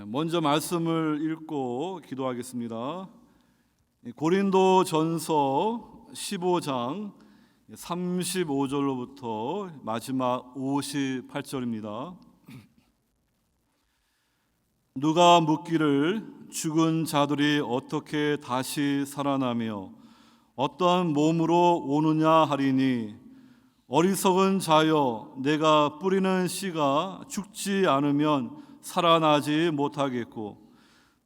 먼저 말씀을 읽고 기도하겠습니다. 고린도전서 15장 35절로부터 마지막 58절입니다. 누가 묻기를 죽은 자들이 어떻게 다시 살아나며 어떠한 몸으로 오느냐 하리니, 어리석은 자여, 내가 뿌리는 씨가 죽지 않으면 살아나지 못하겠고,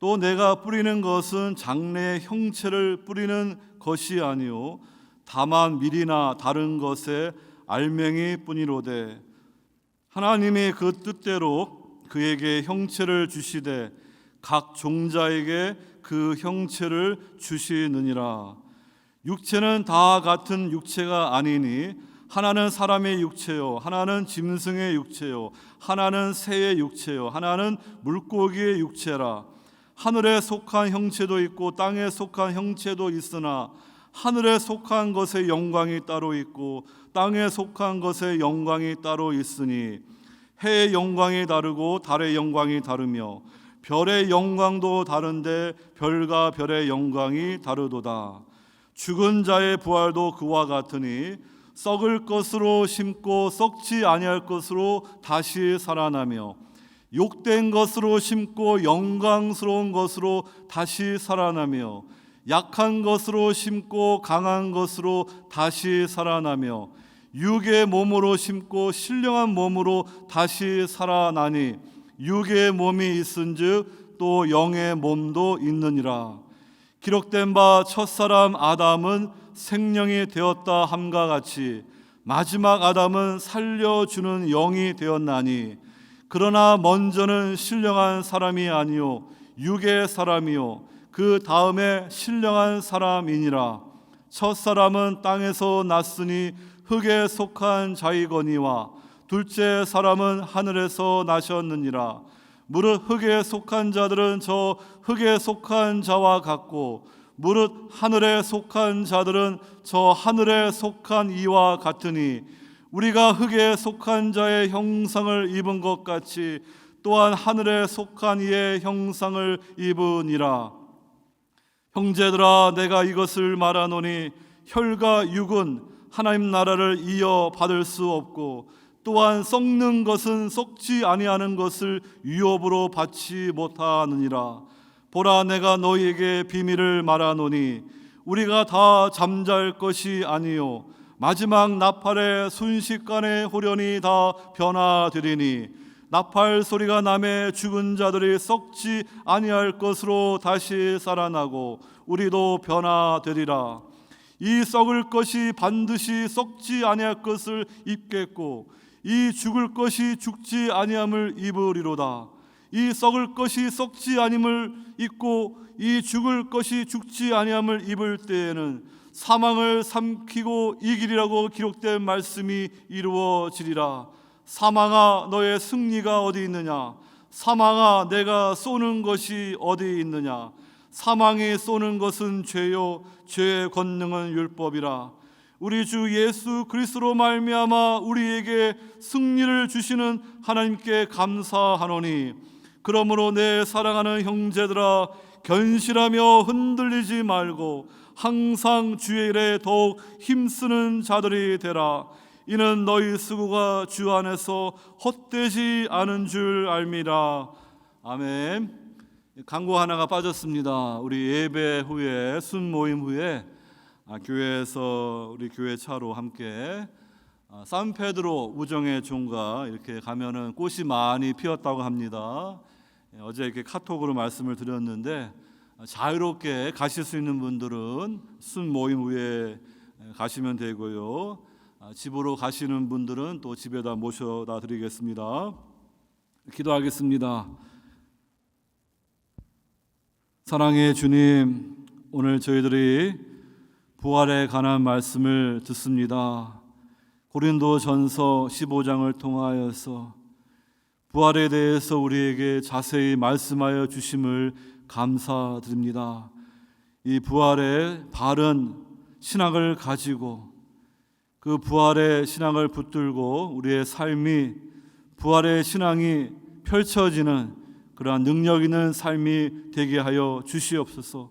또 내가 뿌리는 것은 장래의 형체를 뿌리는 것이 아니요 다만 밀이나 다른 것의 알맹이 뿐이로되, 하나님이 그 뜻대로 그에게 형체를 주시되 각 종자에게 그 형체를 주시느니라. 육체는 다 같은 육체가 아니니 하나는 사람의 육체요, 하나는 짐승의 육체요, 하나는 새의 육체요, 하나는 물고기의 육체라. 하늘에 속한 형체도 있고 땅에 속한 형체도 있으나 하늘에 속한 것의 영광이 따로 있고 땅에 속한 것의 영광이 따로 있으니, 해의 영광이 다르고 달의 영광이 다르며 별의 영광도 다른데 별과 별의 영광이 다르도다. 죽은 자의 부활도 그와 같으니 썩을 것으로 심고 썩지 아니할 것으로 다시 살아나며, 욕된 것으로 심고 영광스러운 것으로 다시 살아나며, 약한 것으로 심고 강한 것으로 다시 살아나며, 육의 몸으로 심고 신령한 몸으로 다시 살아나니, 육의 몸이 있은즉 또 영의 몸도 있느니라. 기록된 바 첫사람 아담은 생명이 되었다 함과 같이 마지막 아담은 살려주는 영이 되었나니, 그러나 먼저는 신령한 사람이 아니요 육의 사람이요 그 다음에 신령한 사람이니라. 첫사람은 땅에서 났으니 흙에 속한 자이거니와 둘째 사람은 하늘에서 나셨느니라. 무릇 흙에 속한 자들은 저 흙에 속한 자와 같고 무릇 하늘에 속한 자들은 저 하늘에 속한 이와 같으니, 우리가 흙에 속한 자의 형상을 입은 것 같이 또한 하늘에 속한 이의 형상을 입으니라. 형제들아, 내가 이것을 말하노니 혈과 육은 하나님 나라를 이어 받을 수 없고, 또한 썩는 것은 썩지 아니하는 것을 유업으로 받지 못하느니라. 보라, 내가 너희에게 비밀을 말하노니 우리가 다 잠잘 것이 아니요 마지막 나팔의 순식간에 호련히 다 변화되리니, 나팔 소리가 나매 죽은 자들이 썩지 아니할 것으로 다시 살아나고 우리도 변화되리라. 이 썩을 것이 반드시 썩지 아니할 것을 입겠고 이 죽을 것이 죽지 아니함을 입으리로다. 이 썩을 것이 썩지 아님을 입고 이 죽을 것이 죽지 아니함을 입을 때에는 사망을 삼키고 이기리라고 기록된 말씀이 이루어지리라. 사망아, 너의 승리가 어디 있느냐? 사망아, 내가 쏘는 것이 어디 있느냐? 사망이 쏘는 것은 죄요 죄의 권능은 율법이라. 우리 주 예수 그리스도로 말미암아 우리에게 승리를 주시는 하나님께 감사하노니, 그러므로 내 사랑하는 형제들아, 견실하며 흔들리지 말고 항상 주의 일에 더욱 힘쓰는 자들이 되라. 이는 너희 수고가 주 안에서 헛되지 않은 줄 알미라. 아멘. 광고 하나가 빠졌습니다. 우리 예배 후에 순모임 후에 교회에서 우리 교회 차로 함께 산페드로 우정의 종가 이렇게 가면은 꽃이 많이 피었다고 합니다. 어제 이렇게 카톡으로 말씀을 드렸는데, 자유롭게 가실 수 있는 분들은 순모임 후에 가시면 되고요, 집으로 가시는 분들은 또 집에다 모셔다 드리겠습니다. 기도하겠습니다. 사랑의 주님, 오늘 저희들이 부활에 관한 말씀을 듣습니다. 고린도전서 15장을 통하여서 부활에 대해서 우리에게 자세히 말씀하여 주심을 감사드립니다. 이 부활의 바른 신앙을 가지고 그 부활의 신앙을 붙들고 우리의 삶이 부활의 신앙이 펼쳐지는 그러한 능력 있는 삶이 되게 하여 주시옵소서.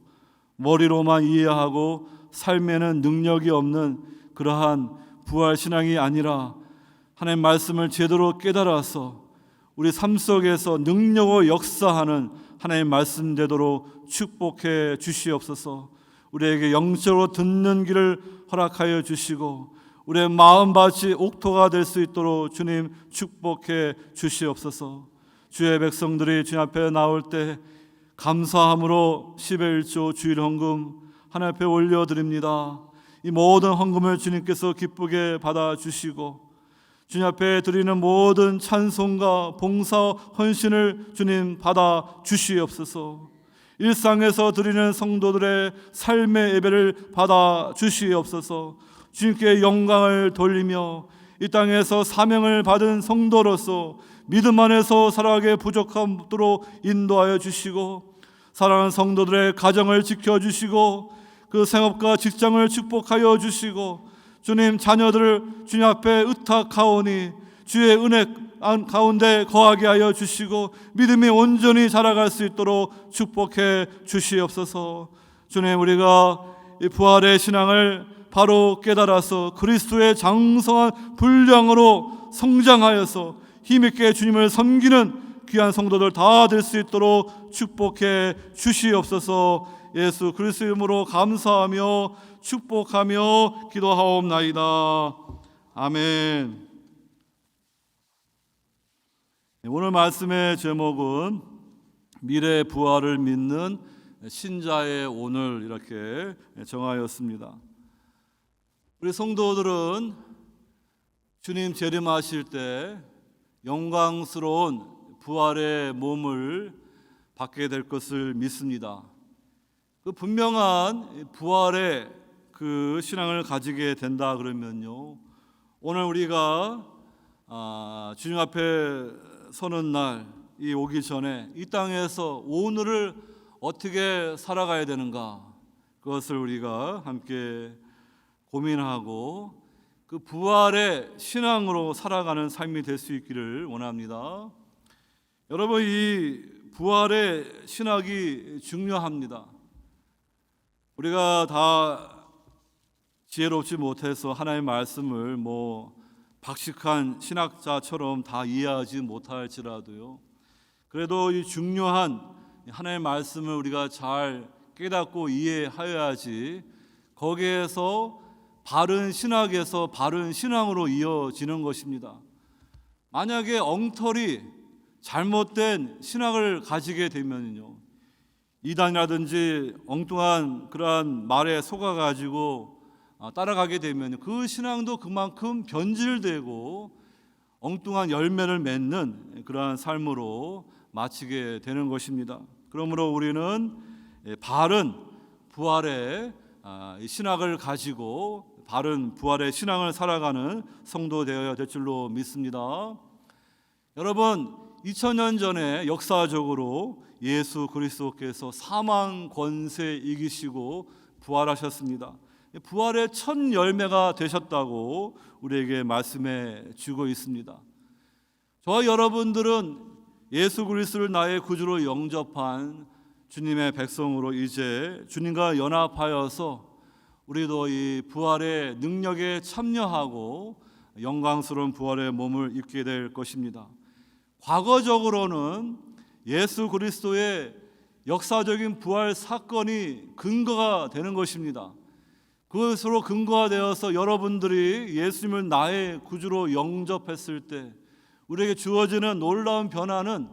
머리로만 이해하고 삶에는 능력이 없는 그러한 부활 신앙이 아니라 하나님 말씀을 제대로 깨달아서 우리 삶 속에서 능력으로 역사하는 하나님 말씀대로 축복해 주시옵소서. 우리에게 영적으로 듣는 길을 허락하여 주시고 우리의 마음밭이 옥토가 될 수 있도록 주님 축복해 주시옵소서. 주의 백성들이 주님 앞에 나올 때 감사함으로 10의 1조 주일 헌금 하나님 앞에 올려드립니다. 이 모든 헌금을 주님께서 기쁘게 받아주시고 주님 앞에 드리는 모든 찬송과 봉사 헌신을 주님 받아주시옵소서. 일상에서 드리는 성도들의 삶의 예배를 받아주시옵소서. 주님께 영광을 돌리며 이 땅에서 사명을 받은 성도로서 믿음 안에서 살아가게 부족함 없도록 인도하여 주시고 사랑하는 성도들의 가정을 지켜주시고 그 생업과 직장을 축복하여 주시고 주님 자녀들을 주님 앞에 의탁하오니 주의 은혜 가운데 거하게 하여 주시고 믿음이 온전히 자라갈 수 있도록 축복해 주시옵소서. 주님 우리가 이 부활의 신앙을 바로 깨달아서 그리스도의 장성한 분량으로 성장하여서 힘있게 주님을 섬기는 귀한 성도들 다 될 수 있도록 축복해 주시옵소서. 예수 그리스도 이름으로 감사하며 축복하며 기도하옵나이다. 아멘. 오늘 말씀의 제목은 미래 부활을 믿는 신자의 오늘 이렇게 정하였습니다. 우리 성도들은 주님 재림하실 때 영광스러운 부활의 몸을 받게 될 것을 믿습니다. 그 분명한 부활의 그 신앙을 가지게 된다 그러면요, 오늘 우리가 주님 앞에 서는 날이 오기 전에 이 땅에서 오늘을 어떻게 살아가야 되는가, 그것을 우리가 함께 고민하고 그 부활의 신앙으로 살아가는 삶이 될 수 있기를 원합니다. 여러분, 이 부활의 신학이 중요합니다. 우리가 다 지혜롭지 못해서 하나님의 말씀을 박식한 신학자처럼 다 이해하지 못할지라도요, 그래도 이 중요한 하나님의 말씀을 우리가 잘 깨닫고 이해하여야지 거기에서 바른 신학에서 바른 신앙으로 이어지는 것입니다. 만약에 엉터리 잘못된 신학을 가지게 되면요, 이단이라든지 엉뚱한 그러한 말에 속아가지고 따라가게 되면 그 신앙도 그만큼 변질되고 엉뚱한 열매를 맺는 그러한 삶으로 마치게 되는 것입니다. 그러므로 우리는 바른 부활의 신학을 가지고 바른 부활의 신앙을 살아가는 성도 되어야 될 줄로 믿습니다. 여러분, 2000년 전에 역사적으로 예수 그리스도께서 사망 권세 이기시고 부활하셨습니다. 부활의 첫 열매가 되셨다고 우리에게 말씀해 주고 있습니다. 저와 여러분들은 예수 그리스도를 나의 구주로 영접한 주님의 백성으로 이제 주님과 연합하여서 우리도 이 부활의 능력에 참여하고 영광스러운 부활의 몸을 입게 될 것입니다. 과거적으로는 예수 그리스도의 역사적인 부활 사건이 근거가 되는 것입니다. 그것으로 근거가 되어서 여러분들이 예수님을 나의 구주로 영접했을 때 우리에게 주어지는 놀라운 변화는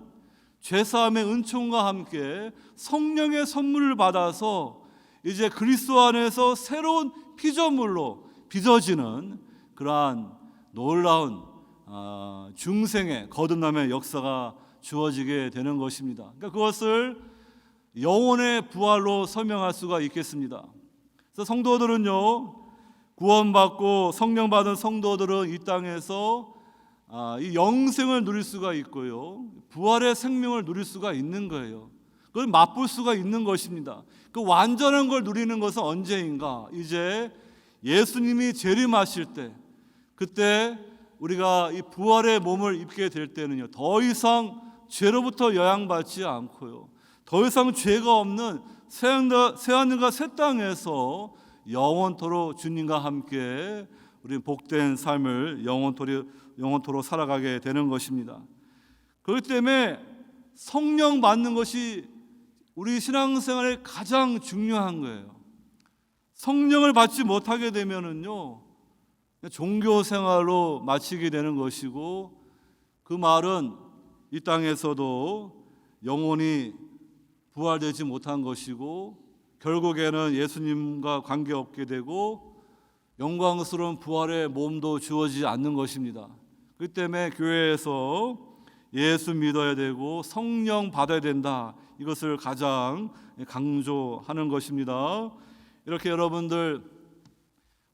죄사함의 은총과 함께 성령의 선물을 받아서 이제 그리스도 안에서 새로운 피조물로 빚어지는 그러한 놀라운 중생의 거듭남의 역사가 주어지게 되는 것입니다. 그러니까 그것을 영혼의 부활로 설명할 수가 있겠습니다. 그래서 성도들은요, 구원받고 성령 받은 성도들은 이 땅에서 이 영생을 누릴 수가 있고요, 부활의 생명을 누릴 수가 있는 거예요. 그걸 맛볼 수가 있는 것입니다. 그 완전한 걸 누리는 것은 언제인가? 이제 예수님이 재림하실 때, 그때 우리가 이 부활의 몸을 입게 될 때는요, 더 이상 죄로부터 영향받지 않고요, 더 이상 죄가 없는 새하늘과 새 땅에서 영원토록 주님과 함께 우리 복된 삶을 영원토록 살아가게 되는 것입니다. 그렇기 때문에 성령 받는 것이 우리 신앙생활에 가장 중요한 거예요. 성령을 받지 못하게 되면은요, 종교 생활로 마치게 되는 것이고, 그 말은 이 땅에서도 영원히 부활되지 못한 것이고, 결국에는 예수님과 관계없게 되고 영광스러운 부활의 몸도 주어지지 않는 것입니다. 그렇기 때문에 교회에서 예수 믿어야 되고 성령 받아야 된다, 이것을 가장 강조하는 것입니다. 이렇게 여러분들,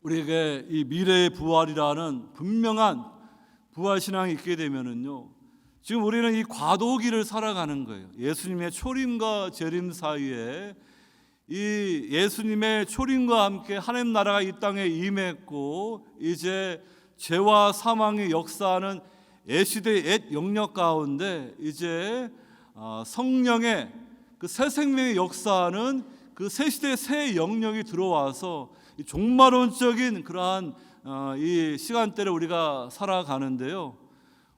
우리에게 이 미래의 부활이라는 분명한 부활 신앙이 있게 되면은요, 지금 우리는 이 과도기를 살아가는 거예요. 예수님의 초림과 재림 사이에 이 예수님의 초림과 함께 하나님 나라가 이 땅에 임했고, 이제 죄와 사망이 역사하는 애시대의 옛 영역 가운데 이제 성령의 그 새 생명의 역사하는 그 새 시대의 새 영역이 들어와서 종말론적인 그러한 이 시간대를 우리가 살아가는데요,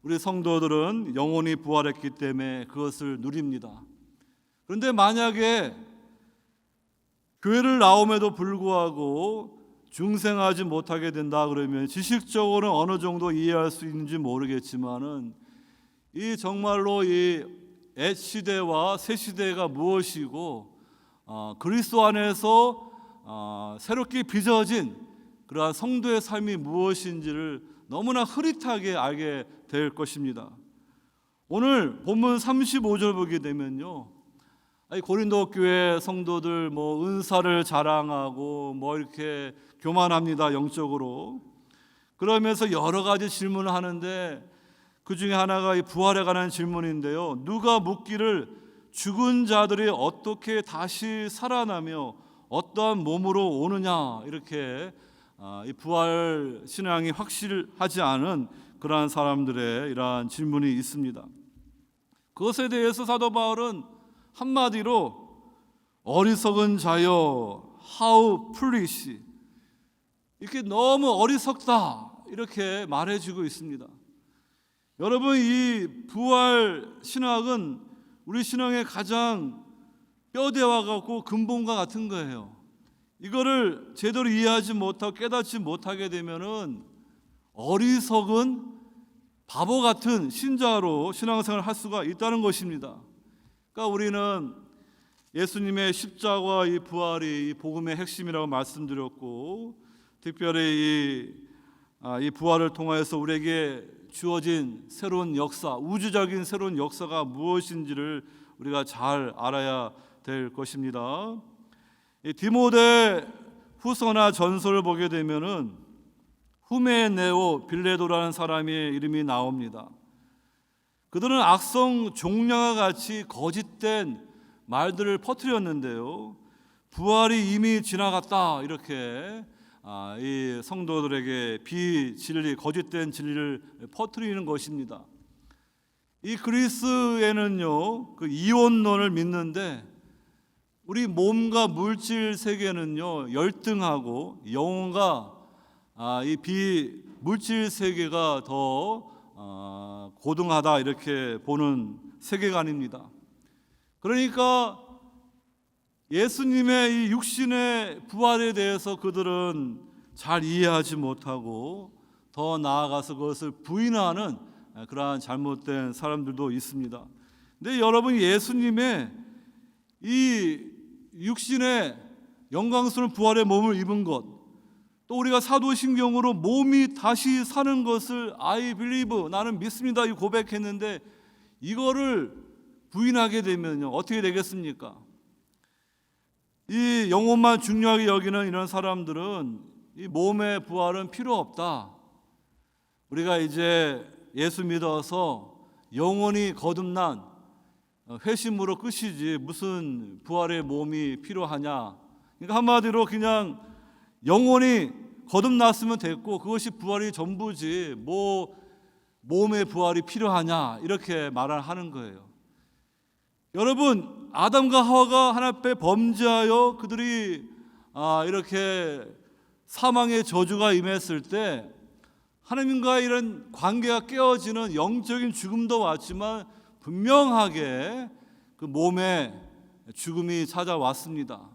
우리 성도들은 영원히 부활했기 때문에 그것을 누립니다. 그런데 만약에 교회를 나옴에도 불구하고 중생하지 못하게 된다 그러면 지식적으로는 어느 정도 이해할 수 있는지 모르겠지만은, 이 정말로 이 옛 시대와 새 시대가 무엇이고 그리스도 안에서 새롭게 빚어진 그러한 성도의 삶이 무엇인지를 너무나 흐릿하게 알게 될 것입니다. 오늘 본문 35절 보게 되면요, 고린도 교회 성도들 은사를 자랑하고 이렇게 교만합니다, 영적으로. 그러면서 여러 가지 질문을 하는데 그 중에 하나가 이 부활에 관한 질문인데요, 누가 묻기를 죽은 자들이 어떻게 다시 살아나며 어떠한 몸으로 오느냐, 이렇게 이 부활 신앙이 확실하지 않은 그러한 사람들의 이러한 질문이 있습니다. 그것에 대해서 사도 바울은 한마디로 어리석은 자여 how foolish, 이렇게 너무 어리석다, 이렇게 말해주고 있습니다. 여러분, 이 부활 신학은 우리 신앙의 가장 뼈대와 같고 근본과 같은 거예요. 이거를 제대로 이해하지 못하고 깨닫지 못하게 되면은 어리석은 바보 같은 신자로 신앙생활을 할 수가 있다는 것입니다. 그러니까 우리는 예수님의 십자가와 이 부활이 이 복음의 핵심이라고 말씀드렸고, 특별히 이 부활을 통하여서 우리에게 주어진 새로운 역사, 우주적인 새로운 역사가 무엇인지를 우리가 잘 알아야 될 것입니다. 이 디모데 후서나 전서를 보게 되면은 후메네오 빌레도라는 사람의 이름이 나옵니다. 그들은 악성 종려와 같이 거짓된 말들을 퍼뜨렸는데요, 부활이 이미 지나갔다, 이렇게 이 성도들에게 비진리, 거짓된 진리를 퍼뜨리는 것입니다. 이 그리스에는요, 그 이원론을 믿는데 우리 몸과 물질 세계는요 열등하고 영혼과 이 비물질 세계가 더 고등하다, 이렇게 보는 세계관입니다. 그러니까 예수님의 이 육신의 부활에 대해서 그들은 잘 이해하지 못하고 더 나아가서 그것을 부인하는 그러한 잘못된 사람들도 있습니다. 근데 여러분, 예수님의 이 육신의 영광스러운 부활의 몸을 입은 것, 또 우리가 사도신경으로 몸이 다시 사는 것을 I believe, 나는 믿습니다, 이 고백했는데 이거를 부인하게 되면요 어떻게 되겠습니까? 이 영혼만 중요하게 여기는 이런 사람들은 이 몸의 부활은 필요 없다, 우리가 이제 예수 믿어서 영혼이 거듭난 회심으로 끝이지 무슨 부활의 몸이 필요하냐. 그러니까 한마디로 그냥 영혼이 거듭났으면 됐고 그것이 부활이 전부지 뭐 몸의 부활이 필요하냐, 이렇게 말을 하는 거예요. 여러분, 아담과 하와가 하나님 앞에 범죄하여 그들이 이렇게 사망의 저주가 임했을 때 하나님과 이런 관계가 깨어지는 영적인 죽음도 왔지만 분명하게 그 몸에 죽음이 찾아왔습니다.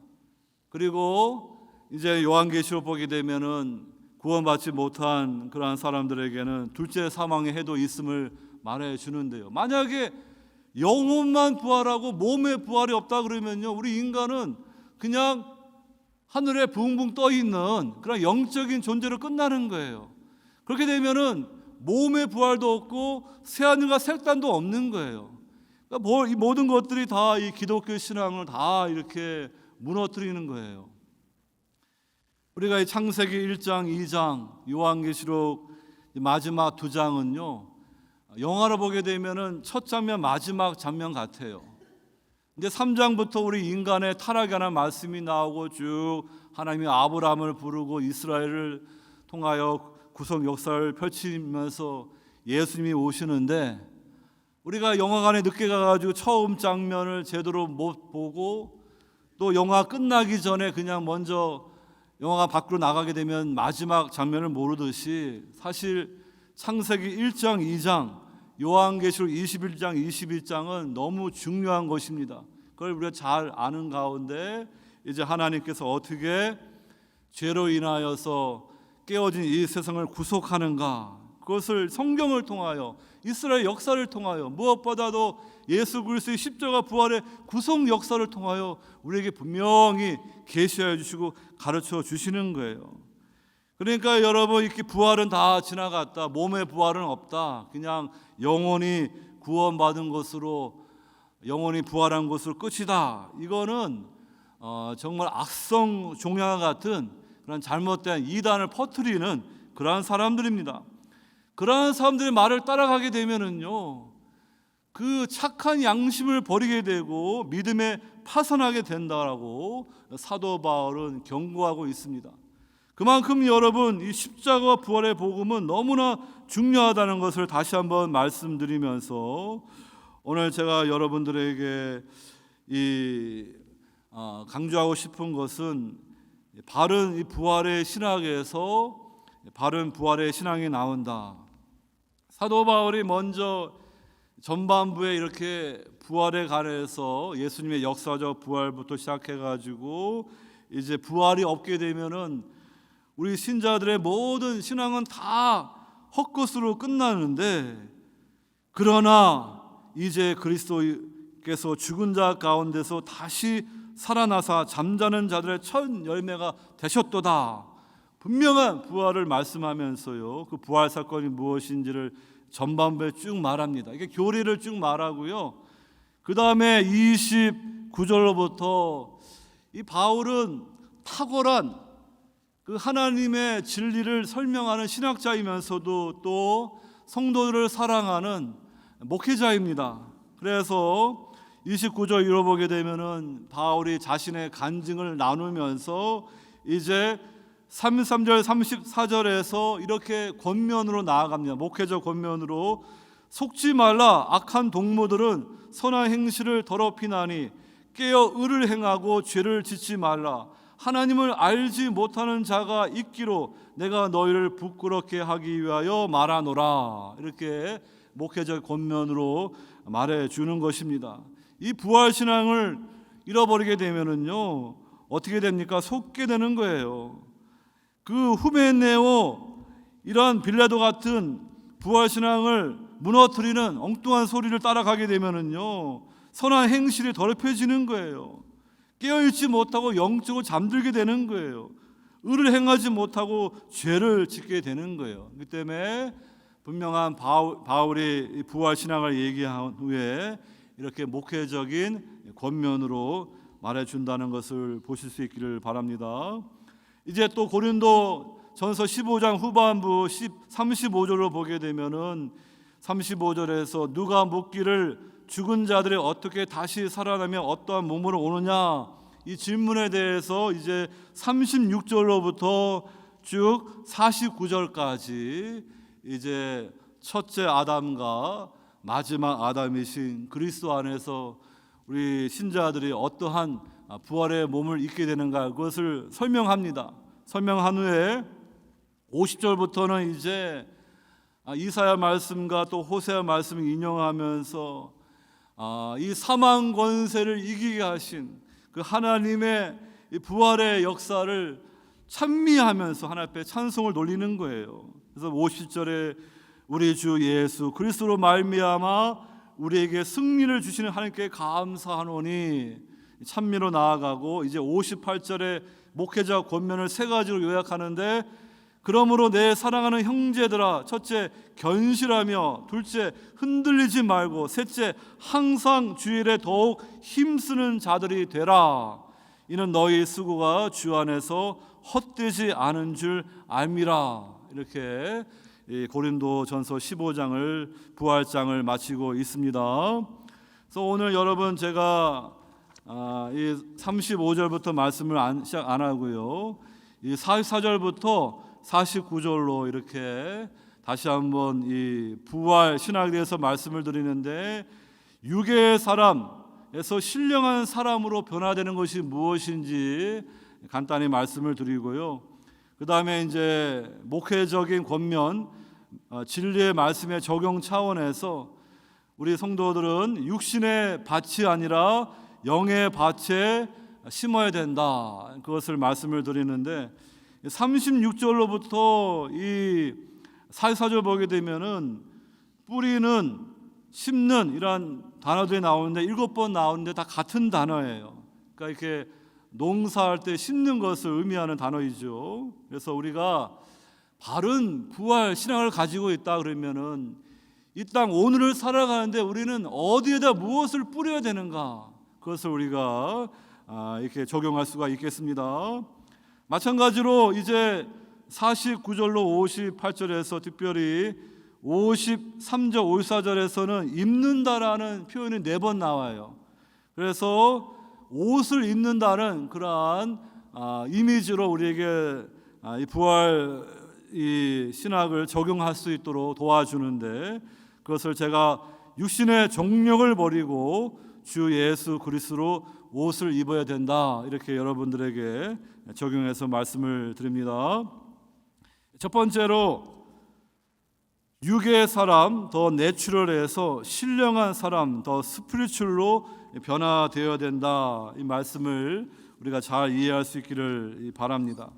그리고 이제 요한계시록 보게 되면은 구원받지 못한 그러한 사람들에게는 둘째 사망의 해도 있음을 말해 주는데요. 만약에 영혼만 부활하고 몸의 부활이 없다 그러면요, 우리 인간은 그냥 하늘에 붕붕 떠 있는 그런 영적인 존재로 끝나는 거예요. 그렇게 되면은 몸의 부활도 없고 새하늘과 새 땅도 없는 거예요. 그러니까 이 모든 것들이 다 이 기독교 신앙을 다 이렇게 무너뜨리는 거예요. 우리가 이 창세기 1장, 2장, 요한계시록 마지막 두 장은요, 영화로 보게 되면은 첫 장면, 마지막 장면 같아요. 이제 3장부터 우리 인간의 타락에 관한 말씀이 나오고 쭉 하나님이 아브라함을 부르고 이스라엘을 통하여 구속 역사를 펼치면서 예수님이 오시는데, 우리가 영화관에 늦게 가가지고 처음 장면을 제대로 못 보고 또 영화 끝나기 전에 그냥 먼저 영화관 밖으로 나가게 되면 마지막 장면을 모르듯이, 사실 창세기 1장, 2장, 요한계시록 21장, 22장은 너무 중요한 것입니다. 그걸 우리가 잘 아는 가운데 이제 하나님께서 어떻게 죄로 인하여서 깨어진 이 세상을 구속하는가, 그것을 성경을 통하여, 이스라엘 역사를 통하여, 무엇보다도 예수 그리스도의 십자가 부활의 구속 역사를 통하여 우리에게 분명히 계시하여 주시고 가르쳐 주시는 거예요. 그러니까 여러분, 이렇게 부활은 다 지나갔다, 몸의 부활은 없다, 그냥 영혼이 구원받은 것으로, 영혼이 부활한 것으로 끝이다, 이거는 정말 악성 종양 같은 그런 잘못된 이단을 퍼뜨리는 그러한 사람들입니다. 그러한 사람들의 말을 따라가게 되면은요, 그 착한 양심을 버리게 되고 믿음에 파산하게 된다라고 사도 바울은 경고하고 있습니다. 그만큼 여러분, 이 십자가와 부활의 복음은 너무나 중요하다는 것을 다시 한번 말씀드리면서, 오늘 제가 여러분들에게 강조하고 싶은 것은 바른 이 부활의 신학에서 바른 부활의 신앙이 나온다. 사도 바울이 먼저 전반부에 이렇게 부활에 관해서 예수님의 역사적 부활부터 시작해가지고 이제 부활이 없게 되면은 우리 신자들의 모든 신앙은 다 헛것으로 끝나는데, 그러나 이제 그리스도께서 죽은 자 가운데서 다시 살아나사 잠자는 자들의 첫 열매가 되셨도다, 분명한 부활을 말씀하면서요, 그 부활 사건이 무엇인지를 전반부에 쭉 말합니다. 이게 교리를 쭉 말하고요, 그 다음에 29절로부터 이 바울은 탁월한 그 하나님의 진리를 설명하는 신학자이면서도 또 성도들을 사랑하는 목회자입니다. 그래서 29절 읽어보게 되면은 바울이 자신의 간증을 나누면서 이제 33절, 34절에서 이렇게 권면으로 나아갑니다. 목회적 권면으로, 속지 말라. 악한 동무들은 선한 행실을 더럽히나니 깨어 의를 행하고 죄를 짓지 말라. 하나님을 알지 못하는 자가 있기로 내가 너희를 부끄럽게 하기 위하여 말하노라. 이렇게 목회적 권면으로 말해주는 것입니다. 이 부활신앙을 잃어버리게 되면은요, 어떻게 됩니까? 속게 되는 거예요. 그 후메네오, 이러한 빌라도 같은 부활신앙을 무너뜨리는 엉뚱한 소리를 따라가게 되면은요, 선한 행실이 더럽혀지는 거예요. 깨어있지 못하고 영적으로 잠들게 되는 거예요. 의를 행하지 못하고 죄를 짓게 되는 거예요. 그 때문에 분명한 바울이 부활신앙을 얘기한 후에 이렇게 목회적인 권면으로 말해준다는 것을 보실 수 있기를 바랍니다. 이제 또 고린도 전서 15장 후반부 35절로 보게 되면은 35절에서 누가 묻기를 죽은 자들이 어떻게 다시 살아나며 어떠한 몸으로 오느냐, 이 질문에 대해서 이제 36절로부터 쭉 49절까지 이제 첫째 아담과 마지막 아담이신 그리스도 안에서 우리 신자들이 어떠한 부활의 몸을 입게 되는가 그것을 설명합니다. 설명한 후에 50절부터는 이제 이사야 말씀과 또 호세아 말씀을 인용하면서 이 사망 권세를 이기게 하신 그 하나님의 이 부활의 역사를 찬미하면서 하나님 앞에 찬송을 돌리는 거예요. 그래서 50절에 우리 주 예수 그리스도로 말미암아 우리에게 승리를 주시는 하나님께 감사하노니 찬미로 나아가고, 이제 58절에 목회자 권면을 세 가지로 요약하는데, 그러므로 내 사랑하는 형제들아, 첫째 견실하며, 둘째 흔들리지 말고, 셋째 항상 주일에 더욱 힘쓰는 자들이 되라. 이는 너희 수고가 주 안에서 헛되지 않은 줄 알미라. 이렇게 고린도전서 15장을 부활장을 마치고 있습니다. 그래서 오늘 여러분 제가 이 35절부터 말씀을 시작 안 하고요, 이 44절부터 49절로 이렇게 다시 한번 이 부활 신학에 대해서 말씀을 드리는데, 육의 사람에서 신령한 사람으로 변화되는 것이 무엇인지 간단히 말씀을 드리고요, 그 다음에 이제 목회적인 권면, 진리의 말씀의 적용 차원에서 우리 성도들은 육신의 밭이 아니라 영의 밭에 심어야 된다, 그것을 말씀을 드리는데, 36절로부터 이 44절 보게 되면은 뿌리는, 심는 이런 단어들이 나오는데 7번 나오는데 다 같은 단어예요. 그러니까 이렇게 농사할 때 심는 것을 의미하는 단어이죠. 그래서 우리가 바른 부활 신앙을 가지고 있다 그러면은 이 땅 오늘을 살아가는데 우리는 어디에다 무엇을 뿌려야 되는가, 그것을 우리가 이렇게 적용할 수가 있겠습니다. 마찬가지로 이제 49절로 58절에서 특별히 53절 54절에서는 입는다라는 표현이 4번 나와요. 그래서 옷을 입는다는 그러한 이미지로 우리에게 이 부활 이 신학을 적용할 수 있도록 도와주는데, 그것을 제가 육신의 정욕을 버리고 주 예수 그리스도로 옷을 입어야 된다, 이렇게 여러분들에게 적용해서 말씀을 드립니다. 첫 번째로 육의 사람 더 내추럴해서 신령한 사람 더 스피리추얼로 변화되어야 된다, 이 말씀을 우리가 잘 이해할 수 있기를 바랍니다.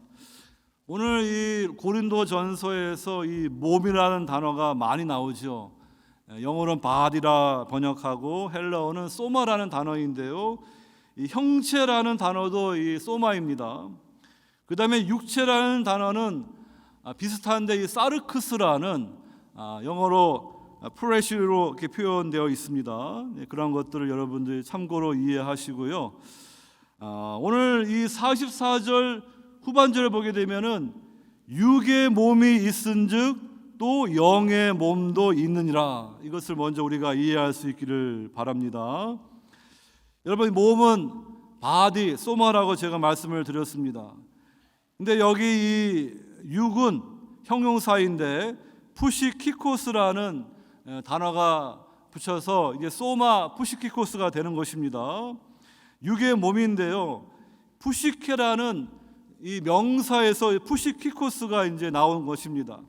오늘 이 고린도전서에서 이 몸이라는 단어가 많이 나오죠. 영어로는 body라 번역하고 헬라어는 소마라는 단어인데요, 이 형체라는 단어도 이 소마입니다. 그 다음에 육체라는 단어는 비슷한데 이 사르크스라는 영어로 플래시로 이렇게 표현되어 있습니다. 그런 것들을 여러분들이 참고로 이해하시고요. 오늘 이 44절 후반절을 보게 되면은 육의 몸이 있은즉 또 영의 몸도 있느니라, 이것을 먼저 우리가 이해할 수 있기를 바랍니다. 여러분, 몸은 바디, 소마라고 제가 말씀을 드렸습니다. 근데 여기 이 육은 형용사인데 푸시키코스라는 단어가 붙여서 이게 소마 푸시키코스가 되는 것입니다. 육의 몸인데요, 푸시케라는 이 명사에서 푸시키코스가 이제 나온 것입니다.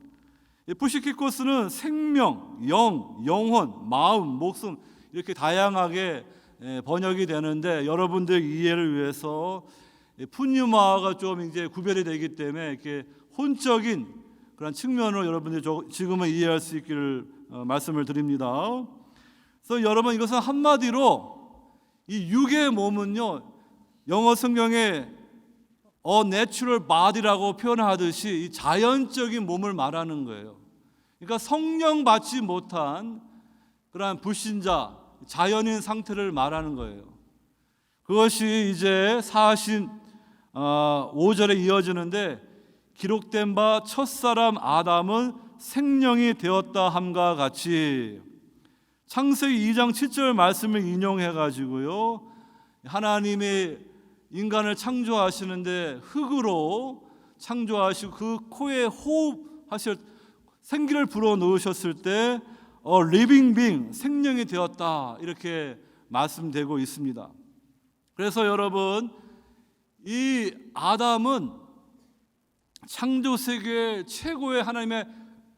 이 푸시키코스는 생명, 영, 영혼, 마음, 목숨 이렇게 다양하게 번역이 되는데, 여러분들 이해를 위해서 푸뉴마가 좀 이제 구별이 되기 때문에 이렇게 혼적인 그런 측면으로 여러분들이 지금은 이해할 수 있기를 말씀을 드립니다. 그래서 여러분, 이것은 한마디로 이 육의 몸은요, 영어 성경에 natural body라고 표현하듯이 이 자연적인 몸을 말하는 거예요. 그러니까 성령 받지 못한 그러한 불신자, 자연인 상태를 말하는 거예요. 그것이 이제 45절에 이어지는데, 기록된 바 첫사람 아담은 생령이 되었다 함과 같이, 창세기 2장 7절 말씀을 인용해 가지고요, 하나님이 인간을 창조하시는데 흙으로 창조하시고 그 코에 호흡하실 생기를 불어 넣으셨을 때 living being, 생명이 되었다, 이렇게 말씀되고 있습니다. 그래서 여러분, 이 아담은 창조 세계 최고의 하나님의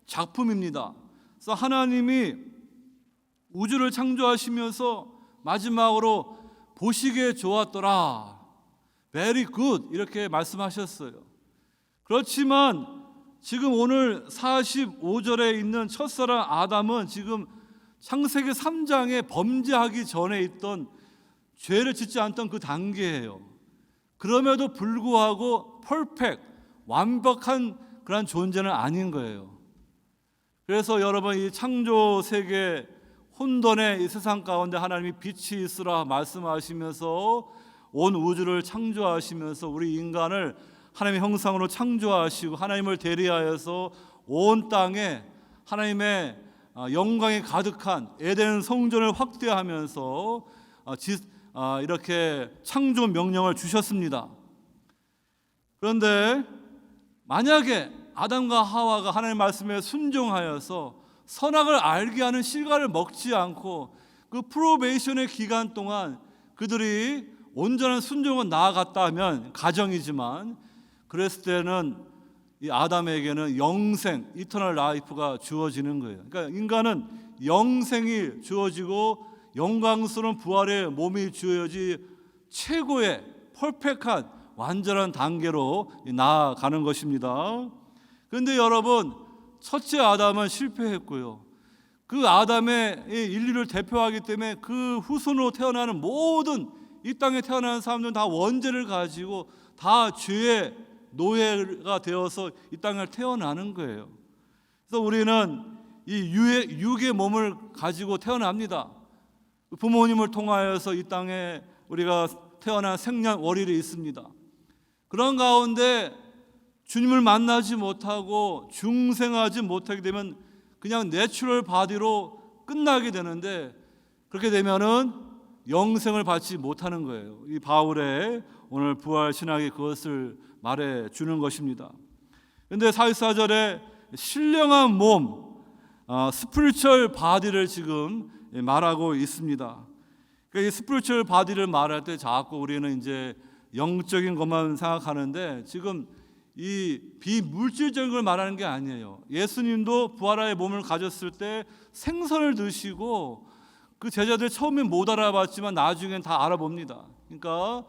작품입니다. 그래서 하나님이 우주를 창조하시면서 마지막으로 보시기에 좋았더라, very good 이렇게 말씀하셨어요. 그렇지만 지금 오늘 45절에 있는 첫사랑 아담은 지금 창세기 3장에 범죄하기 전에 있던, 죄를 짓지 않던 그 단계예요. 그럼에도 불구하고 퍼펙트, 완벽한 그런 존재는 아닌 거예요. 그래서 여러분, 이 창조 세계 혼돈의 이 세상 가운데 하나님이 빛이 있으라 말씀하시면서 온 우주를 창조하시면서 우리 인간을 하나님의 형상으로 창조하시고 하나님을 대리하여서 온 땅에 하나님의 영광이 가득한 에덴 성전을 확대하면서 이렇게 창조 명령을 주셨습니다. 그런데 만약에 아담과 하와가 하나님의 말씀에 순종하여서 선악을 알게 하는 실과를 먹지 않고 그 프로베이션의 기간 동안 그들이 온전한 순종을 나아갔다면, 가정이지만 그랬을 때는 이 아담에게는 영생, 이터널 라이프가 주어지는 거예요. 그러니까 인간은 영생이 주어지고 영광스러운 부활의 몸이 주어지 최고의 퍼펙트한 완전한 단계로 나아가는 것입니다. 그런데 여러분, 첫째 아담은 실패했고요. 그 아담의 인류를 대표하기 때문에 그 후손으로 태어나는 모든 이 땅에 태어나는 사람들은 다 원죄를 가지고 다 죄의 노예가 되어서 이 땅을 태어나는 거예요. 그래서 우리는 이 육의 몸을 가지고 태어납니다. 부모님을 통하여서 이 땅에 우리가 태어난 생년월일이 있습니다. 그런 가운데 주님을 만나지 못하고 중생하지 못하게 되면 그냥 내추럴 바디로 끝나게 되는데, 그렇게 되면은 영생을 받지 못하는 거예요. 이 바울의 오늘 부활 신학이 그것을 말해 주는 것입니다. 그런데 44절에 신령한 몸, 스피리추얼 바디를 지금 말하고 있습니다. 그러니까 이 스피리추얼 바디를 말할 때 자꾸 우리는 이제 영적인 것만 생각하는데, 지금 이 비물질적인 걸 말하는 게 아니에요. 예수님도 부활의 몸을 가졌을 때 생선을 드시고 그 제자들 처음엔 못 알아봤지만 나중엔 다 알아봅니다. 그러니까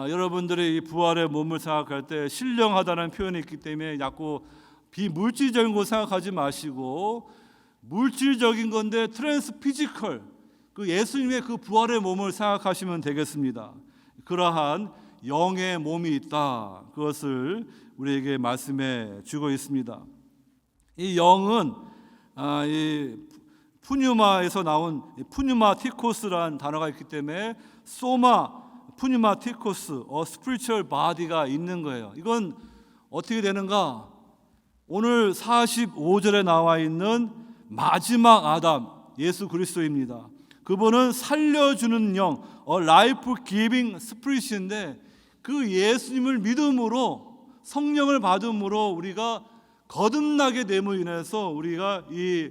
여러분들이 이 부활의 몸을 생각할 때 신령하다는 표현이 있기 때문에 자꾸 비물질적인 거 생각하지 마시고, 물질적인 건데 트랜스 피지컬, 그 예수님의 그 부활의 몸을 생각하시면 되겠습니다. 그러한 영의 몸이 있다, 그것을 우리에게 말씀해 주고 있습니다. 이 영은 이 푸뉴마에서 나온 푸뉴마티코스라는 단어가 있기 때문에 소마 푸뉴마티코스, 스피리추얼 바디가 있는 거예요. 이건 어떻게 되는가? 오늘 45절에 나와 있는 마지막 아담, 예수 그리스도입니다. 그분은 살려주는 영, 라이프 기빙 스피릿인데, 그 예수님을 믿음으로, 성령을 받음으로 우리가 거듭나게 됨으로 인해서 우리가 이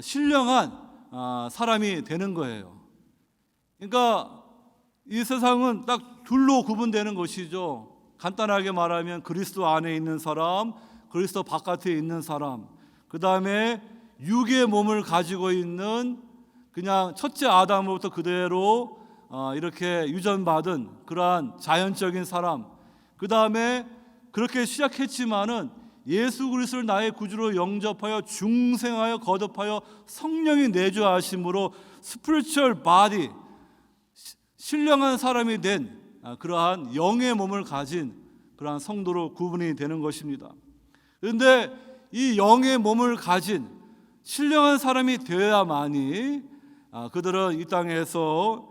신령한 사람이 되는 거예요. 그러니까 이 세상은 딱 둘로 구분되는 것이죠. 간단하게 말하면 그리스도 안에 있는 사람, 그리스도 바깥에 있는 사람, 그 다음에 육의 몸을 가지고 있는 그냥 첫째 아담으로부터 그대로 이렇게 유전받은 그러한 자연적인 사람, 그 다음에 그렇게 시작했지만은 예수 그리스도를 나의 구주로 영접하여 중생하여 거듭하여 성령이 내주하심으로 스피리추얼 바디, 신령한 사람이 된 그러한 영의 몸을 가진 그러한 성도로 구분이 되는 것입니다. 그런데 이 영의 몸을 가진 신령한 사람이 되어야만이 그들은 이 땅에서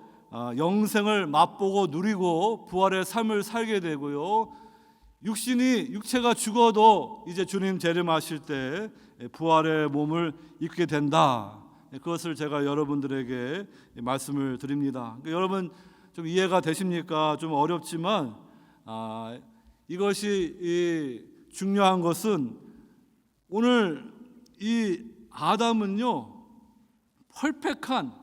영생을 맛보고 누리고 부활의 삶을 살게 되고요, 육체가 죽어도 이제 주님 재림하실 때 부활의 몸을 입게 된다. 그것을 제가 여러분들에게 말씀을 드립니다. 그러니까 여러분 좀 이해가 되십니까? 좀 어렵지만 이것이 중요한 것은, 오늘 이 아담은요 퍼펙트한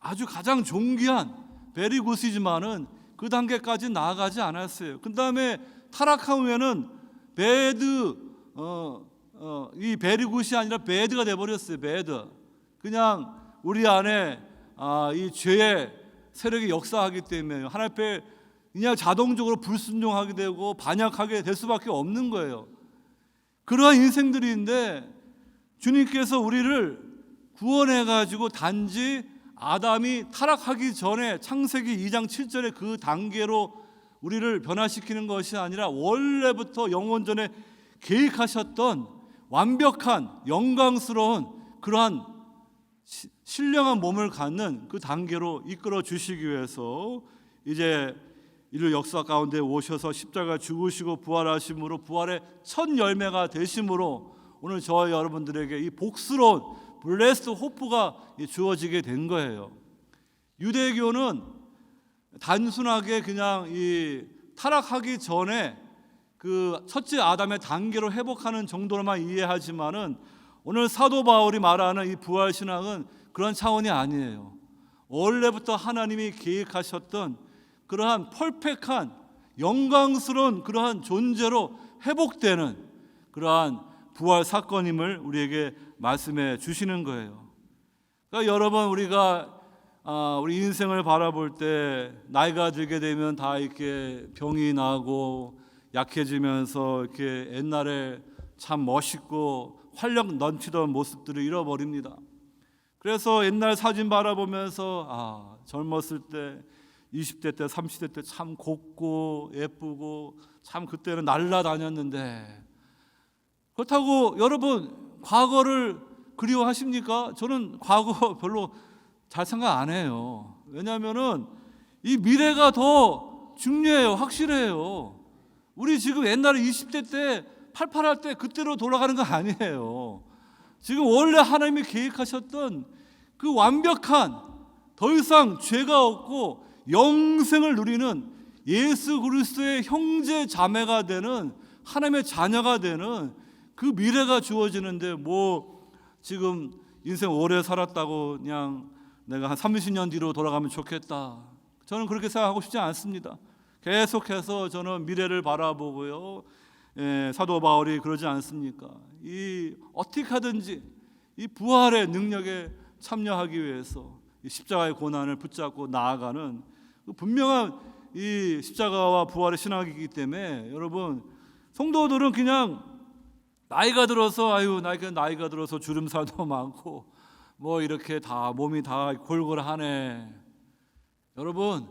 아주 가장 존귀한 베리굿이지만은 그 단계까지 나아가지 않았어요. 그 다음에 타락한 후에는 이 베리굿이 아니라 배드가 돼버렸어요. 배드. 그냥 우리 안에 이 죄의 세력이 역사하기 때문에 하나님 앞에 그냥 자동적으로 불순종하게 되고 반역하게 될 수밖에 없는 거예요. 그러한 인생들인데 주님께서 우리를 구원해가지고 단지 아담이 타락하기 전에 창세기 2장 7절의 그 단계로 우리를 변화시키는 것이 아니라 원래부터 영원전에 계획하셨던 완벽한 영광스러운 그러한 신령한 몸을 갖는 그 단계로 이끌어 주시기 위해서 이제 인류 역사 가운데 오셔서 십자가 죽으시고 부활하심으로 부활의 첫 열매가 되심으로 오늘 저와 여러분들에게 이 복스러운 블레스드 호프가 주어지게 된 거예요. 유대교는 단순하게 그냥 이 타락하기 전에 그 첫째 아담의 단계로 회복하는 정도로만 이해하지만은 오늘 사도 바울이 말하는 이 부활 신앙은 그런 차원이 아니에요. 원래부터 하나님이 계획하셨던 그러한 퍼펙트한 영광스러운 그러한 존재로 회복되는 그러한 부활 사건임을 우리에게 말씀해 주시는 거예요. 그러니까 여러분 우리가 우리 인생을 바라볼 때 나이가 들게 되면 다 이렇게 병이 나고 약해지면서 이렇게 옛날에 참 멋있고 활력 넘치던 모습들을 잃어버립니다. 그래서 옛날 사진 바라보면서 젊었을 때 20대 때 30대 때 참 곱고 예쁘고 참 그때는 날라다녔는데 그렇다고 여러분 과거를 그리워하십니까? 저는 과거 별로 잘 생각 안 해요. 왜냐하면은 이 미래가 더 중요해요. 확실해요. 우리 지금 옛날에 20대 때 팔팔할 때 그때로 돌아가는 거 아니에요. 지금 원래 하나님이 계획하셨던 그 완벽한 더 이상 죄가 없고 영생을 누리는 예수 그리스도의 형제 자매가 되는 하나님의 자녀가 되는 그 미래가 주어지는데 뭐 지금 인생 오래 살았다고 그냥 내가 한 30년 뒤로 돌아가면 좋겠다. 저는 그렇게 생각하고 싶지 않습니다. 계속해서 저는 미래를 바라보고요. 사도 바울이 그러지 않습니까? 이 어떻게 하든지 이 부활의 능력에 참여하기 위해서 이 십자가의 고난을 붙잡고 나아가는 그 분명한 이 십자가와 부활의 신학이기 때문에 여러분 성도들은 그냥 나이가 들어서 나이가 들어서 주름살도 많고 뭐 이렇게 다 몸이 다 골골하네. 여러분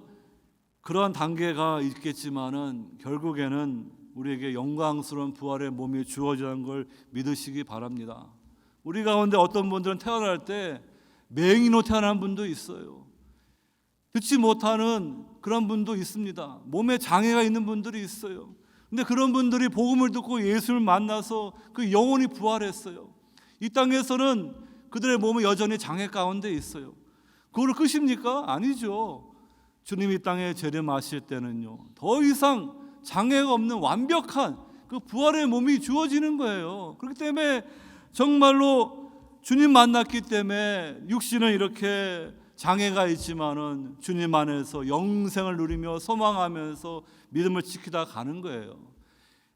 그런 단계가 있겠지만은 결국에는 우리에게 영광스러운 부활의 몸이 주어지는 걸 믿으시기 바랍니다. 우리 가운데 어떤 분들은 태어날 때 맹인으로 태어난 분도 있어요. 듣지 못하는 그런 분도 있습니다. 몸에 장애가 있는 분들이 있어요. 근데 그런 분들이 복음을 듣고 예수를 만나서 그 영혼이 부활했어요. 이 땅에서는 그들의 몸은 여전히 장애 가운데 있어요. 그걸 끄십니까? 아니죠. 주님이 땅에 재림하실 때는요 더 이상 장애가 없는 완벽한 그 부활의 몸이 주어지는 거예요. 그렇기 때문에 정말로 주님 만났기 때문에 육신은 이렇게 장애가 있지만은 주님 안에서 영생을 누리며 소망하면서 믿음을 지키다 가는 거예요.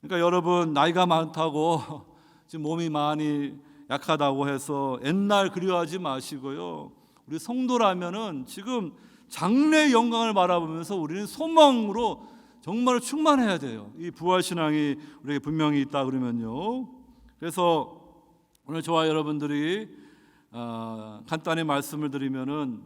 그러니까 여러분 나이가 많다고 지금 몸이 많이 약하다고 해서 옛날 그리워하지 마시고요. 우리 성도라면은 지금 장래의 영광을 바라보면서 우리는 소망으로 정말 충만해야 돼요. 이 부활 신앙이 우리에게 분명히 있다 그러면요. 그래서 오늘 저와 여러분들이 간단히 말씀을 드리면은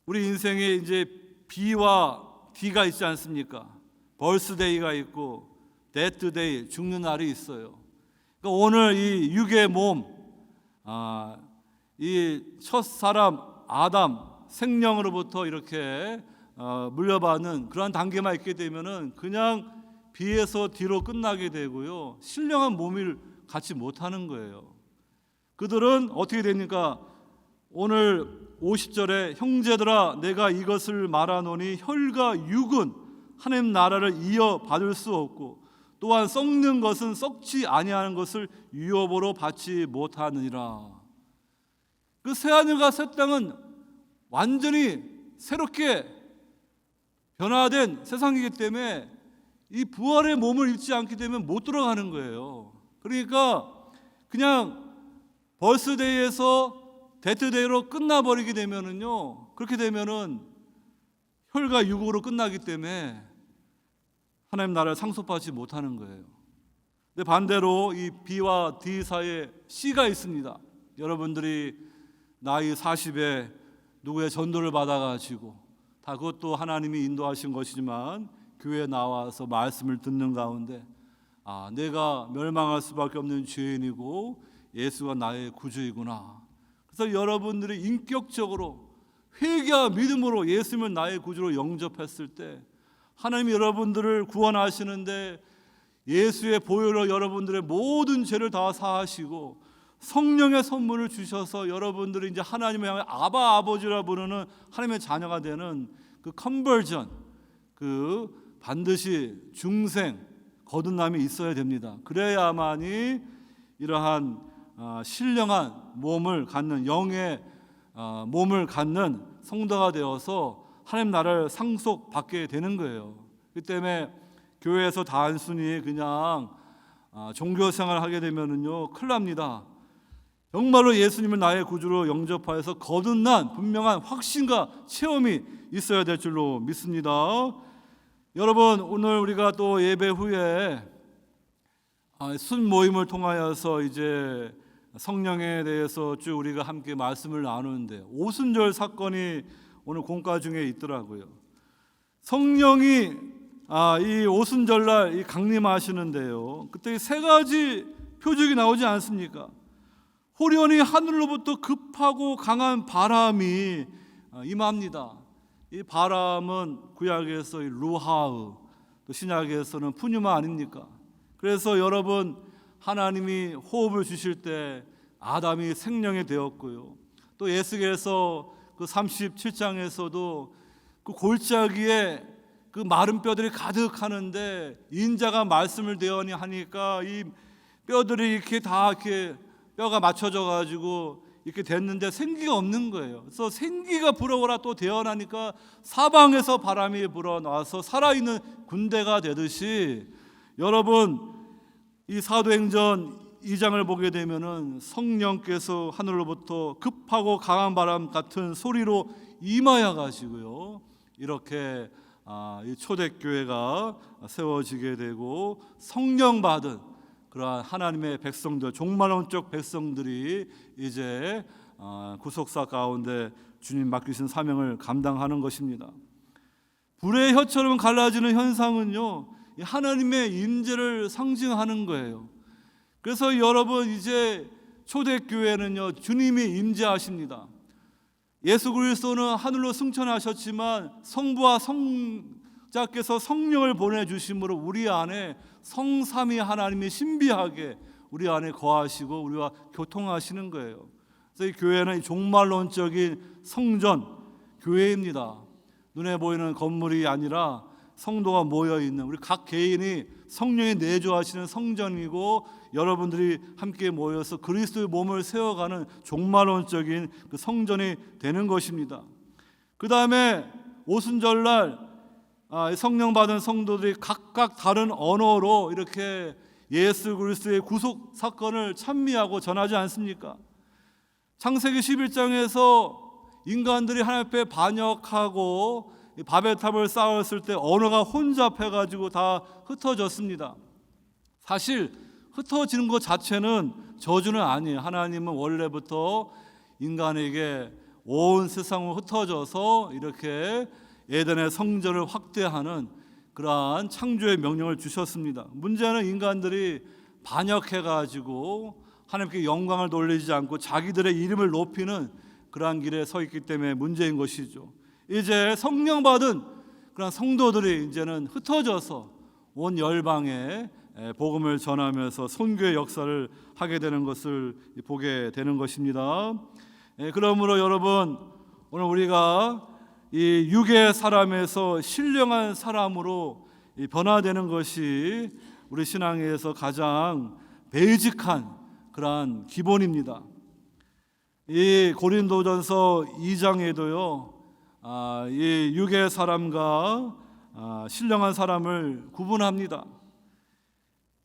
우리 인생에 이제 B와 D가 있지 않습니까? 벌스데이가 있고 데스데이 죽는 날이 있어요. 그러니까 오늘 이 육의 몸, 이 첫 사람 아담 생명으로부터 이렇게 물려받는 그런 단계만 있게 되면은 그냥 B에서 D로 끝나게 되고요. 신령한 몸을 갖지 못하는 거예요. 그들은 어떻게 됩니까? 오늘 50절에 형제들아 내가 이것을 말하노니 혈과 육은 하나님 나라를 이어받을 수 없고 또한 썩는 것은 썩지 아니하는 것을 유업으로 받지 못하느니라. 그 새하늘과 새 땅은 완전히 새롭게 변화된 세상이기 때문에 이 부활의 몸을 입지 않게 되면 못 들어가는 거예요. 그러니까 그냥 벌스데이에서 데트데이로 끝나버리게 되면은요, 그렇게 되면은 혈과 육으로 끝나기 때문에 하나님 나라를 상속받지 못하는 거예요. 근데 반대로 이 B와 D 사이에 C가 있습니다. 여러분들이 나이 40에 누구의 전도를 받아가지고, 다 그것도 하나님이 인도하신 것이지만 교회에 나와서 말씀을 듣는 가운데 내가 멸망할 수밖에 없는 죄인이고 예수가 나의 구주이구나. 그래서 여러분들이 인격적으로 회개와 믿음으로 예수님을 나의 구주로 영접했을 때 하나님이 여러분들을 구원하시는데 예수의 보혈로 여러분들의 모든 죄를 다 사하시고 성령의 선물을 주셔서 여러분들이 이제 하나님을 향해 아바 아버지라 부르는 하나님의 자녀가 되는 그 컨버전, 그 반드시 중생 거듭남이 있어야 됩니다. 그래야만이 이러한 신령한 몸을 갖는 영의 몸을 갖는 성도가 되어서 하나님 나라를 상속받게 되는 거예요. 그 때문에 교회에서 단순히 그냥 종교 생활을 하게 되면은요 큰일 납니다. 정말로 예수님을 나의 구주로 영접하여서 거듭난 분명한 확신과 체험이 있어야 될 줄로 믿습니다. 여러분, 오늘 우리가 또 예배 후에 순 모임을 통하여서 이제 성령에 대해서 쭉 우리가 함께 말씀을 나누는데 오순절 사건이 오늘 공과 중에 있더라고요. 성령이 이 오순절날 이 강림하시는데요, 그때 세 가지 표적이 나오지 않습니까? 호련히 하늘로부터 급하고 강한 바람이 임합니다. 이 바람은 구약에서 루하흐, 또 신약에서는 푸뉴마 아닙니까? 그래서 여러분, 하나님이 호흡을 주실 때 아담이 생명이 되었고요. 또 예수께서 그 37장에서도 그 골짜기에 그 마른 뼈들이 가득하는데 인자가 말씀을 대하니 하니까 이 뼈들이 이렇게 다 이렇게 뼈가 맞춰져 가지고 이렇게 됐는데 생기가 없는 거예요. 그래서 생기가 불어오라 또 되어나니까 사방에서 바람이 불어나서 살아있는 군대가 되듯이, 여러분 이 사도행전 2장을 보게 되면은 성령께서 하늘로부터 급하고 강한 바람 같은 소리로 임하여 가지고요, 이렇게 이 초대교회가 세워지게 되고 성령 받은 그러한 하나님의 백성들, 종말론적 백성들이 이제 구속사 가운데 주님 맡기신 사명을 감당하는 것입니다. 불의 혀처럼 갈라지는 현상은요, 하나님의 임재를 상징하는 거예요. 그래서 여러분, 이제 초대교회는요 주님이 임재하십니다. 예수 그리스도는 하늘로 승천하셨지만 성부와 성자께서 성령을 보내주심으로 우리 안에 성삼위 하나님이 신비하게 우리 안에 거하시고 우리와 교통하시는 거예요. 그래서 이 교회는 종말론적인 성전 교회입니다. 눈에 보이는 건물이 아니라 성도가 모여있는, 우리 각 개인이 성령이 내주하시는 성전이고 여러분들이 함께 모여서 그리스도의 몸을 세워가는 종말론적인 그 성전이 되는 것입니다. 그 다음에 오순절날 성령 받은 성도들이 각각 다른 언어로 이렇게 예수 그리스도의 구속 사건을 찬미하고 전하지 않습니까? 창세기 11장에서 인간들이 하나님 앞에 반역하고 바벨탑을 쌓았을 때 언어가 혼잡해가지고 다 흩어졌습니다. 사실 흩어지는 것 자체는 저주는 아니에요. 하나님은 원래부터 인간에게 온 세상을 흩어져서 이렇게 에덴의 성전을 확대하는 그러한 창조의 명령을 주셨습니다. 문제는 인간들이 반역해가지고 하나님께 영광을 돌리지 않고 자기들의 이름을 높이는 그러한 길에 서 있기 때문에 문제인 것이죠. 이제 성령 받은 그런 성도들이 이제는 흩어져서 온 열방에 복음을 전하면서 선교의 역사를 하게 되는 것을 보게 되는 것입니다. 그러므로 여러분, 오늘 우리가 이 육의 사람에서 신령한 사람으로 변화되는 것이 우리 신앙에서 가장 베이직한 그러한 기본입니다. 이 고린도전서 2장에도요, 이 육의 사람과 신령한 사람을 구분합니다.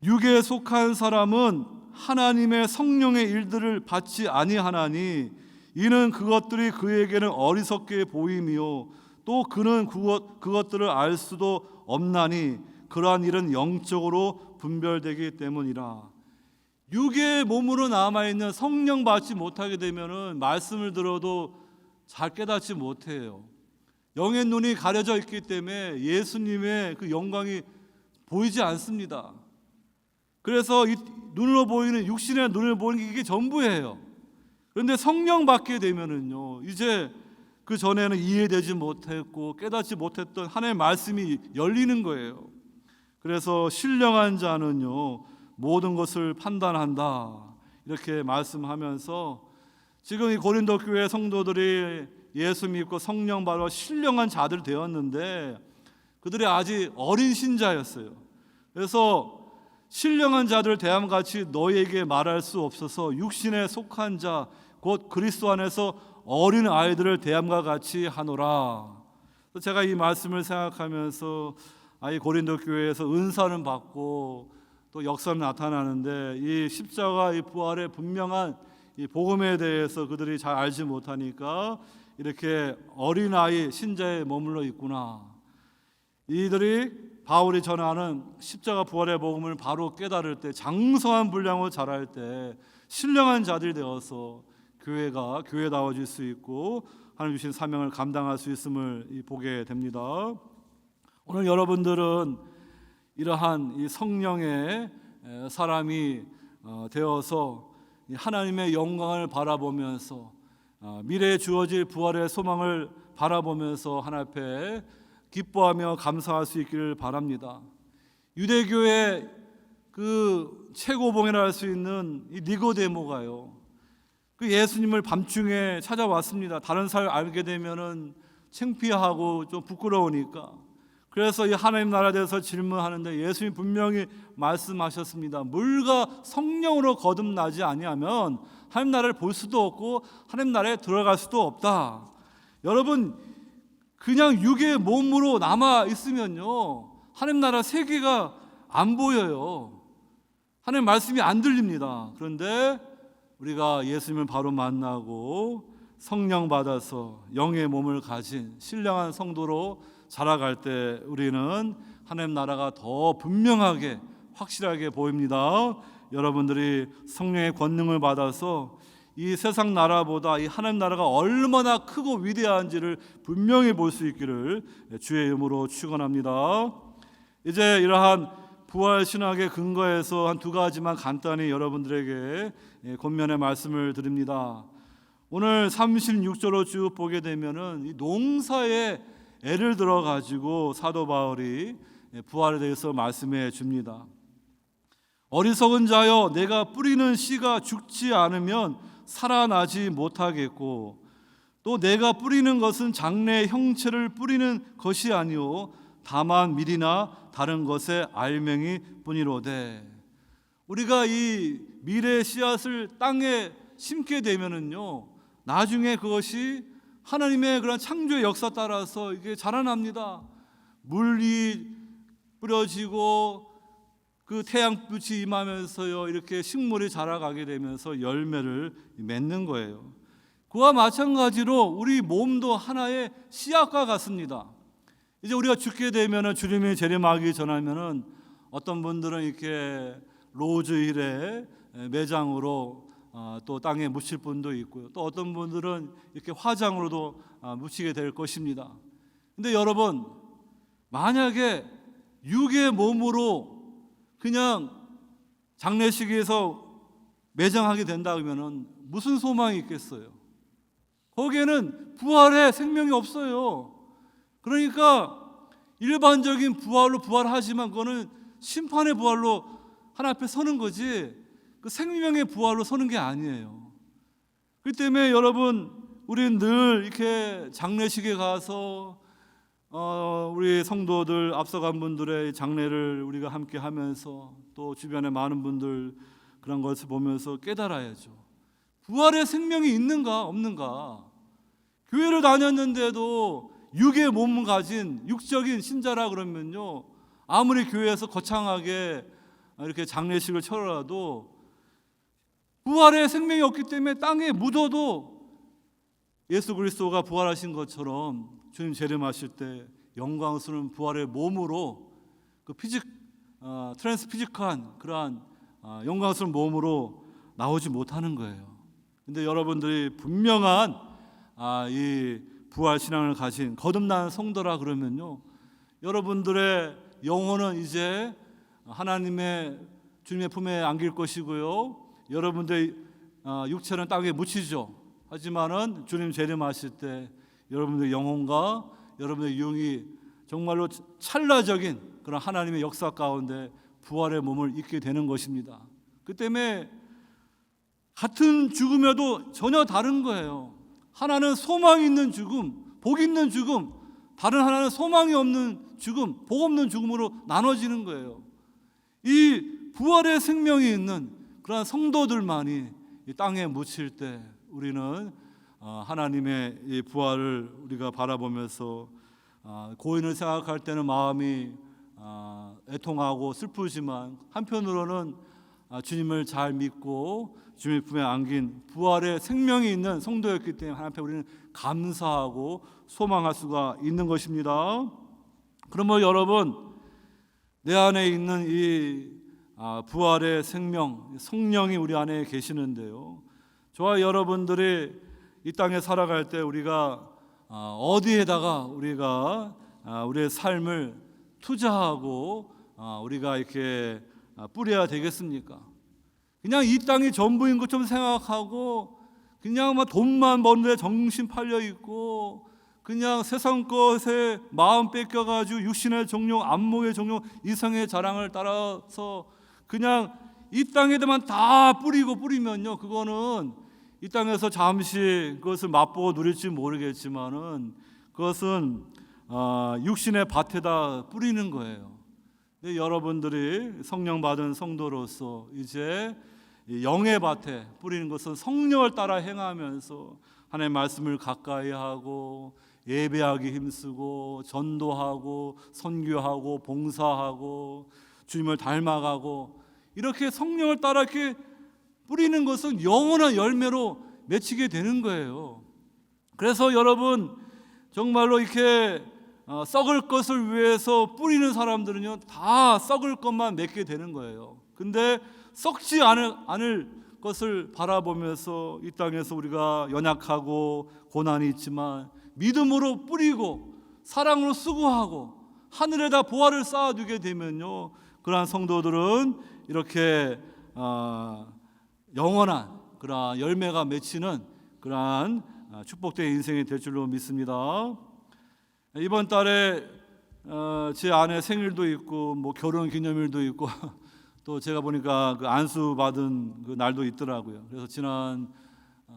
육에 속한 사람은 하나님의 성령의 일들을 받지 아니하나니 이는 그것들이 그에게는 어리석게 보임이요 또 그는 그것들을 알 수도 없나니 그러한 일은 영적으로 분별되기 때문이라. 육의 몸으로 남아있는 성령 받지 못하게 되면은 말씀을 들어도 잘 깨닫지 못해요. 영의 눈이 가려져 있기 때문에 예수님의 그 영광이 보이지 않습니다. 그래서 이 눈으로 보이는, 육신의 눈을 보이는 게 이게 전부예요. 그런데 성령 받게 되면은요, 이제 그 전에는 이해되지 못했고 깨닫지 못했던 하나님의 말씀이 열리는 거예요. 그래서 신령한 자는요 모든 것을 판단한다, 이렇게 말씀하면서 지금 이 고린도 교회 성도들이 예수 믿고 성령 받아 신령한 자들 되었는데 그들이 아직 어린 신자였어요. 그래서 신령한 자들 대함같이 너희에게 말할 수 없어서 육신에 속한 자 곧 그리스도 안에서 어린 아이들을 대함과 같이 하노라. 제가 이 말씀을 생각하면서 이 고린도 교회에서 은사는 받고 또 역사는 나타나는데 이 십자가 이 부활의 분명한 이 복음에 대해서 그들이 잘 알지 못하니까 이렇게 어린아이 신자에 머물러 있구나. 이들이 바울이 전하는 십자가 부활의 복음을 바로 깨달을 때, 장성한 분량으로 자랄 때 신령한 자들이 되어서 교회가 교회다워질 수 있고 하나님 주신 사명을 감당할 수 있음을 보게 됩니다. 오늘 여러분들은 이러한 이 성령의 사람이 되어서 하나님의 영광을 바라보면서 미래에 주어질 부활의 소망을 바라보면서 하나님 앞에 기뻐하며 감사할 수 있기를 바랍니다. 유대교의 그 최고봉이라 할 수 있는 이 니고데모가요, 그 예수님을 밤중에 찾아왔습니다. 다른 사람을 알게 되면은 창피하고 좀 부끄러우니까. 그래서 이 하나님 나라에 대해서 질문하는데 예수님 분명히 말씀하셨습니다. 물과 성령으로 거듭나지 아니하면 하나님 나라를 볼 수도 없고 하나님 나라에 들어갈 수도 없다. 여러분, 그냥 육의 몸으로 남아 있으면요 하나님 나라 세계가 안 보여요. 하나님 말씀이 안 들립니다. 그런데 우리가 예수님을 바로 만나고 성령 받아서 영의 몸을 가진 신령한 성도로 자라갈 때 우리는 하나님 나라가 더 분명하게 확실하게 보입니다. 여러분들이 성령의 권능을 받아서 이 세상 나라보다 이 하나님 나라가 얼마나 크고 위대한지를 분명히 볼 수 있기를 주의 이름으로 축원합니다. 이제 이러한 부활 신학의 근거에서 한 두 가지만 간단히 여러분들에게 권면의 말씀을 드립니다. 오늘 36절로 쭉 보게 되면은 이 농사에 애를 들어 가지고 사도 바울이 부활에 대해서 말씀해 줍니다. 어리석은 자여, 내가 뿌리는 씨가 죽지 않으면 살아나지 못하겠고 또 내가 뿌리는 것은 장래의 형체를 뿌리는 것이 아니오 다만 밀이나 다른 것의 알맹이 뿐이로되. 우리가 이 미래의 씨앗을 땅에 심게 되면은요 나중에 그것이 하나님의 그런 창조의 역사 따라서 이게 자라납니다. 물이 뿌려지고 그 태양빛이 임하면서요 이렇게 식물이 자라가게 되면서 열매를 맺는 거예요. 그와 마찬가지로 우리 몸도 하나의 씨앗과 같습니다. 이제 우리가 죽게 되면은 주님이 재림하기 전하면은 어떤 분들은 이렇게 로즈힐의 매장으로 또 땅에 묻힐 분도 있고요. 또 어떤 분들은 이렇게 화장으로도 묻히게 될 것입니다. 근데 여러분, 만약에 육의 몸으로 그냥 장례식에서 매장하게 된다 그러면은 무슨 소망이 있겠어요? 거기에는 부활의 생명이 없어요. 그러니까 일반적인 부활로 부활하지만 그거는 심판의 부활로 하나님 앞에 서는 거지 그 생명의 부활로 서는 게 아니에요. 그렇기 때문에 여러분, 우리는 늘 이렇게 장례식에 가서 우리 성도들 앞서간 분들의 장례를 우리가 함께 하면서 또 주변에 많은 분들 그런 것을 보면서 깨달아야죠. 부활의 생명이 있는가 없는가? 교회를 다녔는데도 육의 몸을 가진 육적인 신자라 그러면요, 아무리 교회에서 거창하게 이렇게 장례식을 쳐라도 부활의 생명이 없기 때문에 땅에 묻어도 예수 그리스도가 부활하신 것처럼 주님 재림하실 때 영광스러운 부활의 몸으로 그 트랜스 피직한 그러한 영광스러운 몸으로 나오지 못하는 거예요. 근데 여러분들이 분명한 이 부활 신앙을 가진 거듭난 성도라 그러면요, 여러분들의 영혼은 이제 하나님의 주님의 품에 안길 것이고요, 여러분들의 육체는 땅에 묻히죠. 하지만은 주님 재림하실 때 여러분들의 영혼과 여러분의 영이 정말로 찰나적인 그런 하나님의 역사 가운데 부활의 몸을 입게 되는 것입니다. 그 때문에 같은 죽음에도 전혀 다른 거예요. 하나는 소망이 있는 죽음, 복 있는 죽음, 다른 하나는 소망이 없는 죽음, 복 없는 죽음으로 나눠지는 거예요. 이 부활의 생명이 있는 그러한 성도들만이 이 땅에 묻힐 때 우리는 하나님의 이 부활을 우리가 바라보면서 고인을 생각할 때는 마음이 애통하고 슬프지만 한편으로는 주님을 잘 믿고 주님의 품에 안긴 부활의 생명이 있는 성도였기 때문에 하나님 앞에 우리는 감사하고 소망할 수가 있는 것입니다. 그러면 여러분, 내 안에 있는 이 부활의 생명, 성령이 우리 안에 계시는데요, 저와 여러분들이 이 땅에 살아갈 때 우리가 어디에다가 우리가 우리의 삶을 투자하고 우리가 이렇게 뿌려야 되겠습니까? 그냥 이 땅이 전부인 것처럼 생각하고 그냥 막 돈만 버는데 정신 팔려 있고 그냥 세상 것에 마음 뺏겨가지고 육신의 정욕, 안목의 정욕, 이성의 자랑을 따라서 그냥 이 땅에다만 다 뿌리면요, 그거는 이 땅에서 잠시 그것을 맛보고 누릴지 모르겠지만은 그것은 육신의 밭에다 뿌리는 거예요. 근데 여러분들이 성령 받은 성도로서 이제 영의 밭에 뿌리는 것은 성령을 따라 행하면서 하나님의 말씀을 가까이 하고 예배하기 힘쓰고 전도하고 선교하고 봉사하고 주님을 닮아가고 이렇게 성령을 따라 이렇게 뿌리는 것은 영원한 열매로 맺히게 되는 거예요. 그래서 여러분, 정말로 이렇게 썩을 것을 위해서 뿌리는 사람들은요, 다 썩을 것만 맺게 되는 거예요. 근데 썩지 않을 것을 바라보면서 이 땅에서 우리가 연약하고 고난이 있지만 믿음으로 뿌리고 사랑으로 수고하고 하늘에다 보화를 쌓아두게 되면요, 그러한 성도들은 이렇게 영원한 그러한 열매가 맺히는 그러한 축복된 인생이 될 줄로 믿습니다. 이번 달에 제 아내 생일도 있고 뭐 결혼 기념일도 있고 또 제가 보니까 그 안수 받은 그 날도 있더라고요. 그래서 지난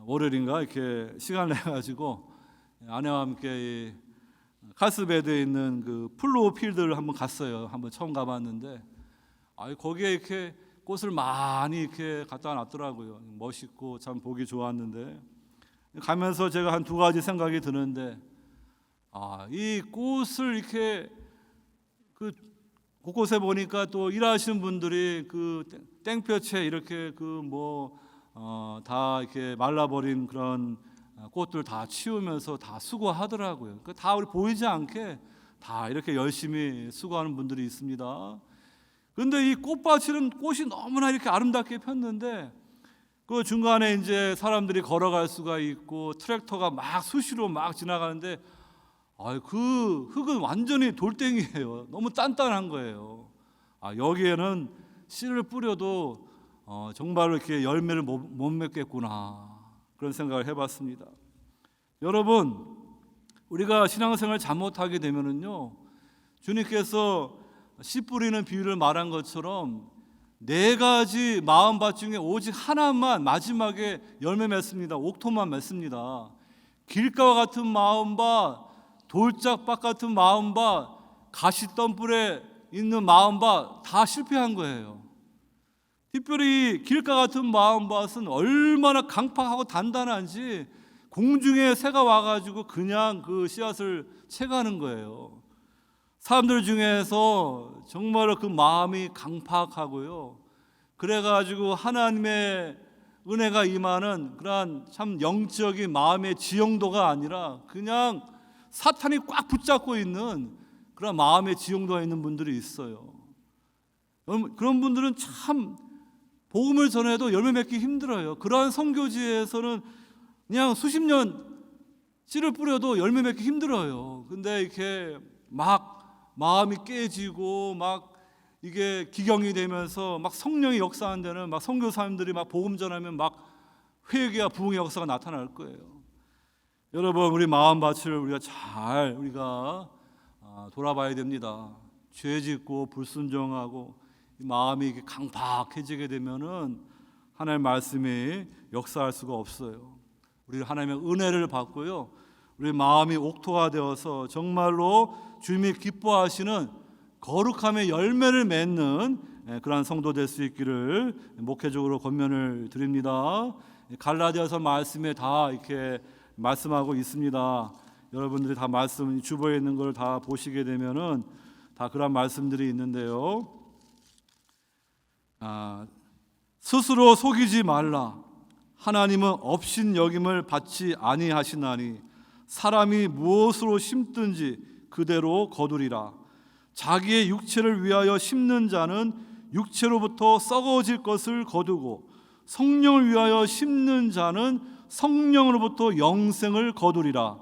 월요일인가 이렇게 시간을 내 가지고 아내와 함께 카스베드에 있는 그 플로우 필드를 한번 갔어요. 한번 처음 가봤는데 거기에 이렇게 꽃을 많이 이렇게 갖다 놨더라고요. 멋있고 참 보기 좋았는데 가면서 제가 한 두 가지 생각이 드는데 이 꽃을 이렇게 그 곳곳에 보니까 또 일하시는 분들이 그 땡볕에 이렇게 다 이렇게 말라버린 그런 꽃들 다 치우면서 다 수고하더라고요. 다 우리 보이지 않게 다 이렇게 열심히 수고하는 분들이 있습니다. 그런데 이 꽃밭은 꽃이 너무나 이렇게 아름답게 폈는데 그 중간에 이제 사람들이 걸어갈 수가 있고 트랙터가 막 수시로 막 지나가는데 그 흙은 완전히 돌덩이예요. 너무 단단한 거예요. 여기에는 씨를 뿌려도 정말로 이렇게 열매를 못 맺겠구나, 그런 생각을 해봤습니다. 여러분, 우리가 신앙생활을 잘못하게 되면은요, 주님께서 씨 뿌리는 비유를 말한 것처럼 4가지 마음밭 중에 오직 하나만 마지막에 열매 맺습니다. 옥토만 맺습니다. 길가와 같은 마음밭, 돌짝밭 같은 마음밭, 가시덤불에 있는 마음밭 다 실패한 거예요. 특별히 길가 같은 마음밭은 얼마나 강팍하고 단단한지 공중에 새가 와가지고 그냥 그 씨앗을 채가는 거예요. 사람들 중에서 정말로 그 마음이 강팍하고요, 그래가지고 하나님의 은혜가 임하는 그러한 참 영적인 마음의 지형도가 아니라 그냥 사탄이 꽉 붙잡고 있는 그런 마음의 지형도가 있는 분들이 있어요. 그런 분들은 참 복음을 전해도 열매 맺기 힘들어요. 그러한 선교지에서는 그냥 수십 년 씨를 뿌려도 열매 맺기 힘들어요. 근데 이렇게 막 마음이 깨지고 막 이게 기경이 되면서 막 성령이 역사하는 데는 막 선교사님들이 막 복음 전하면 막 회개와 부흥의 역사가 나타날 거예요. 여러분, 우리 마음밭을 우리가 돌아봐야 됩니다. 죄짓고 불순종하고 마음이 이렇게 강팍해지게 되면은 하나님의 말씀이 역사할 수가 없어요. 우리 하나님의 은혜를 받고요, 우리 마음이 옥토가 되어서 정말로 주님이 기뻐하시는 거룩함의 열매를 맺는 그러한 성도 될 수 있기를 목회적으로 권면을 드립니다. 갈라디아서 말씀에 다 이렇게 말씀하고 있습니다. 여러분들이 다 말씀 주보에 있는 걸 다 보시게 되면은 다 그런 말씀들이 있는데요. 스스로 속이지 말라. 하나님은 업신여김을 받지 아니하시나니 사람이 무엇으로 심든지 그대로 거두리라. 자기의 육체를 위하여 심는 자는 육체로부터 썩어질 것을 거두고 성령을 위하여 심는 자는 성령으로부터 영생을 거두리라.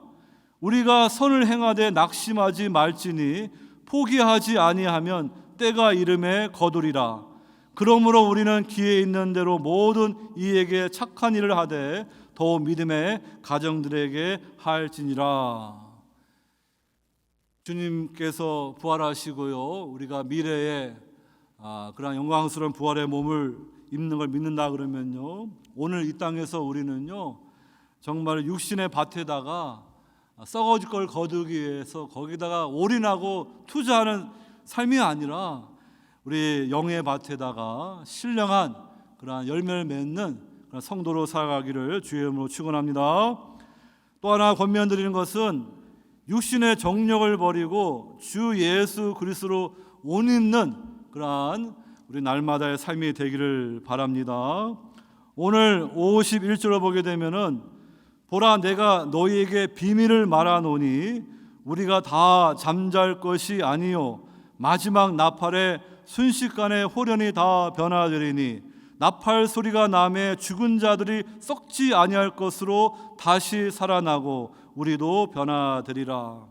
우리가 선을 행하되 낙심하지 말지니 포기하지 아니하면 때가 이름에 거두리라. 그러므로 우리는 기회 있는 대로 모든 이에게 착한 일을 하되 더 믿음의 가정들에게 할지니라. 주님께서 부활하시고요, 우리가 미래에 그런 영광스러운 부활의 몸을 입는 걸 믿는다 그러면요, 오늘 이 땅에서 우리는요 정말 육신의 밭에다가 썩어질 걸 거두기 위해서 거기다가 올인하고 투자하는 삶이 아니라 우리 영의 밭에다가 신령한 그런 열매를 맺는 그런 성도로 살아가기를 주의 이름으로 축원합니다. 또 하나 권면드리는 것은 육신의 정욕을 버리고 주 예수 그리스도로 옷 입는 그러한 우리 날마다의 삶이 되기를 바랍니다. 오늘 51절을 보게 되면은 보라, 내가 너희에게 비밀을 말하노니 우리가 다 잠잘 것이 아니요 마지막 나팔에 순식간에 홀연히 다 변화되리니 나팔 소리가 나매 죽은 자들이 썩지 아니할 것으로 다시 살아나고 우리도 변화되리라.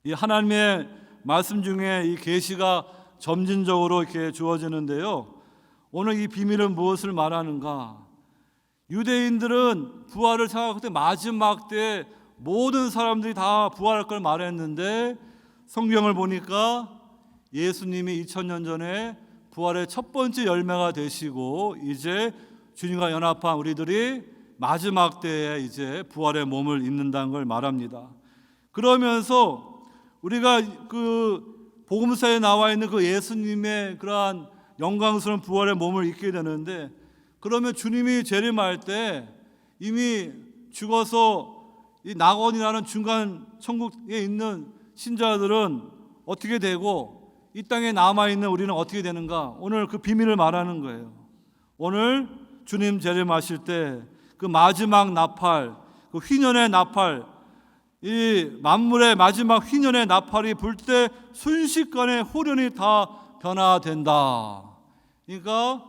이 하나님의 말씀 중에 이 계시가 점진적으로 이렇게 주어지는데요, 오늘 이 비밀은 무엇을 말하는가? 유대인들은 부활을 생각할 때 마지막 때 모든 사람들이 다 부활할 걸 말했는데 성경을 보니까 예수님이 2000년 전에 부활의 첫 번째 열매가 되시고 이제 주님과 연합한 우리들이 마지막 때에 이제 부활의 몸을 입는다는 걸 말합니다. 그러면서 우리가 그 복음서에 나와 있는 그 예수님의 그러한 영광스러운 부활의 몸을 입게 되는데, 그러면 주님이 재림할 때 이미 죽어서 이 낙원이라는 중간 천국에 있는 신자들은 어떻게 되고 이 땅에 남아있는 우리는 어떻게 되는가? 오늘 그 비밀을 말하는 거예요. 오늘 주님 재림하실 때 그 마지막 나팔, 그 휘년의 나팔, 이 만물의 마지막 휘년의 나팔이 불 때 순식간에 홀연히 다 변화된다. 그러니까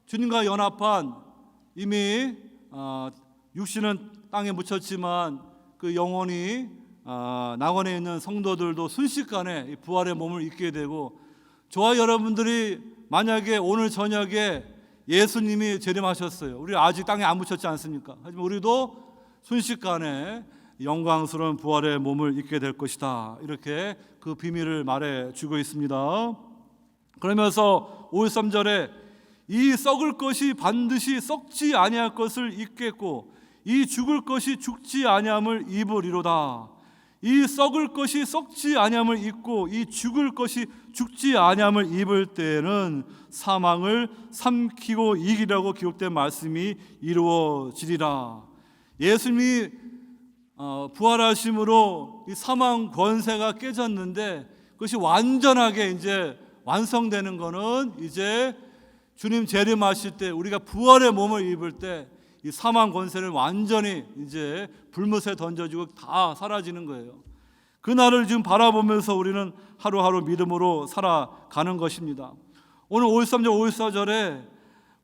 주님과 연합한 이미 육신은 땅에 묻혔지만 그 영혼이 낙원에 있는 성도들도 순식간에 부활의 몸을 입게 되고, 저와 여러분들이 만약에 오늘 저녁에 예수님이 재림하셨어요. 우리 아직 땅에 안 묻혔지 않습니까? 하지만 우리도 순식간에 영광스러운 부활의 몸을 입게 될 것이다. 이렇게 그 비밀을 말해주고 있습니다. 그러면서 53절에 이 썩을 것이 반드시 썩지 아니할 것을 입겠고 이 죽을 것이 죽지 아니함을 입으리로다. 이 썩을 것이 썩지 아니함을 입고 이 죽을 것이 죽지 아니함을 입을 때에는 사망을 삼키고 이기라고 기록된 말씀이 이루어지리라. 예수님이 부활하심으로 이 사망 권세가 깨졌는데 그것이 완전하게 이제 완성되는 것은 이제 주님 재림하실 때 우리가 부활의 몸을 입을 때 이 사망 권세는 완전히 이제 불못에 던져지고 다 사라지는 거예요. 그 날을 지금 바라보면서 우리는 하루하루 믿음으로 살아가는 것입니다. 오늘 5.13절 5.14절에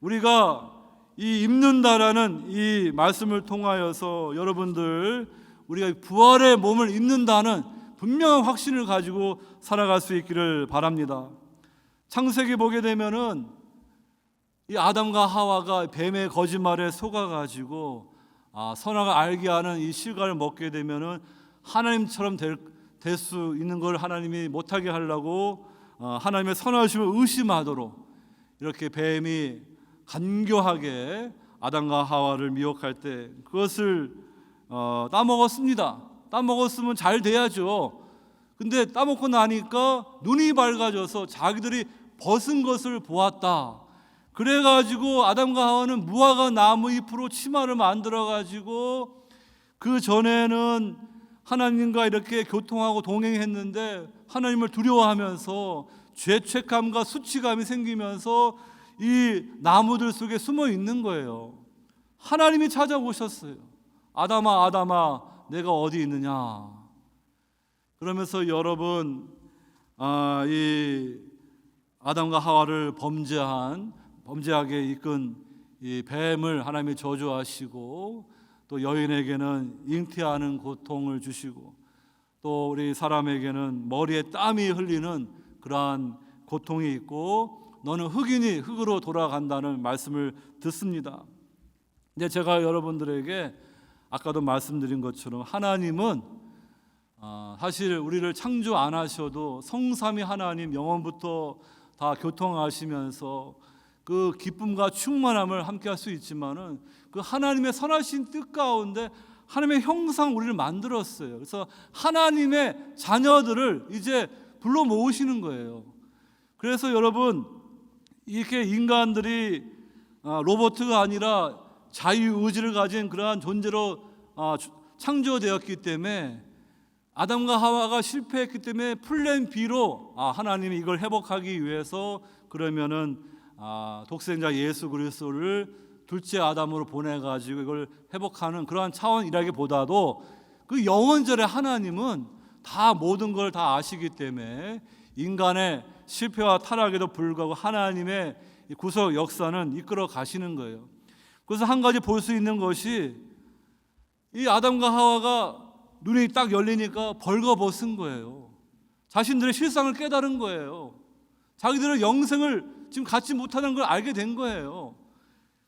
우리가 이 입는다라는 이 말씀을 통하여서 여러분들 우리가 부활의 몸을 입는다는 분명한 확신을 가지고 살아갈 수 있기를 바랍니다. 창세기 보게 되면은 이 아담과 하와가 뱀의 거짓말에 속아가지고 선악을 알게 하는 이 실과를 먹게 되면은 하나님처럼 될 수 있는 걸 하나님이 못하게 하려고 하나님의 선하심을 의심하도록 이렇게 뱀이 간교하게 아담과 하와를 미혹할 때 그것을 따먹었습니다. 따먹었으면 잘 돼야죠. 근데 따먹고 나니까 눈이 밝아져서 자기들이 벗은 것을 보았다. 그래가지고 아담과 하와는 무화과 나무 잎으로 치마를 만들어가지고 그 전에는 하나님과 이렇게 교통하고 동행했는데 하나님을 두려워하면서 죄책감과 수치감이 생기면서 이 나무들 속에 숨어 있는 거예요. 하나님이 찾아오셨어요. 아담아 아담아 내가 어디 있느냐. 그러면서 여러분 이 아담과 하와를 범죄하게 이끈 이 뱀을 하나님이 저주하시고 또 여인에게는 잉태하는 고통을 주시고 또 우리 사람에게는 머리에 땀이 흘리는 그러한 고통이 있고 너는 흙이니 흙으로 돌아간다는 말씀을 듣습니다. 근데 제가 여러분들에게 아까도 말씀드린 것처럼 하나님은 사실 우리를 창조 안 하셔도 성삼위 하나님 영원부터 다 교통하시면서 그 기쁨과 충만함을 함께 할 수 있지만은 그 하나님의 선하신 뜻 가운데 하나님의 형상 우리를 만들었어요. 그래서 하나님의 자녀들을 이제 불러 모으시는 거예요. 그래서 여러분 이렇게 인간들이 로봇가 아니라 자유의지를 가진 그러한 존재로 창조되었기 때문에 아담과 하와가 실패했기 때문에 플랜 B로 하나님이 이걸 회복하기 위해서 그러면은 독생자 예수 그리스도를 둘째 아담으로 보내가지고 이걸 회복하는 그러한 차원이라기보다도 그 영원절의 하나님은 다 모든 걸 다 아시기 때문에 인간의 실패와 타락에도 불구하고 하나님의 구속 역사는 이끌어 가시는 거예요. 그래서 한 가지 볼 수 있는 것이 이 아담과 하와가 눈이 딱 열리니까 벌거벗은 거예요. 자신들의 실상을 깨달은 거예요. 자기들은 영생을 지금 갖지 못하는 걸 알게 된 거예요.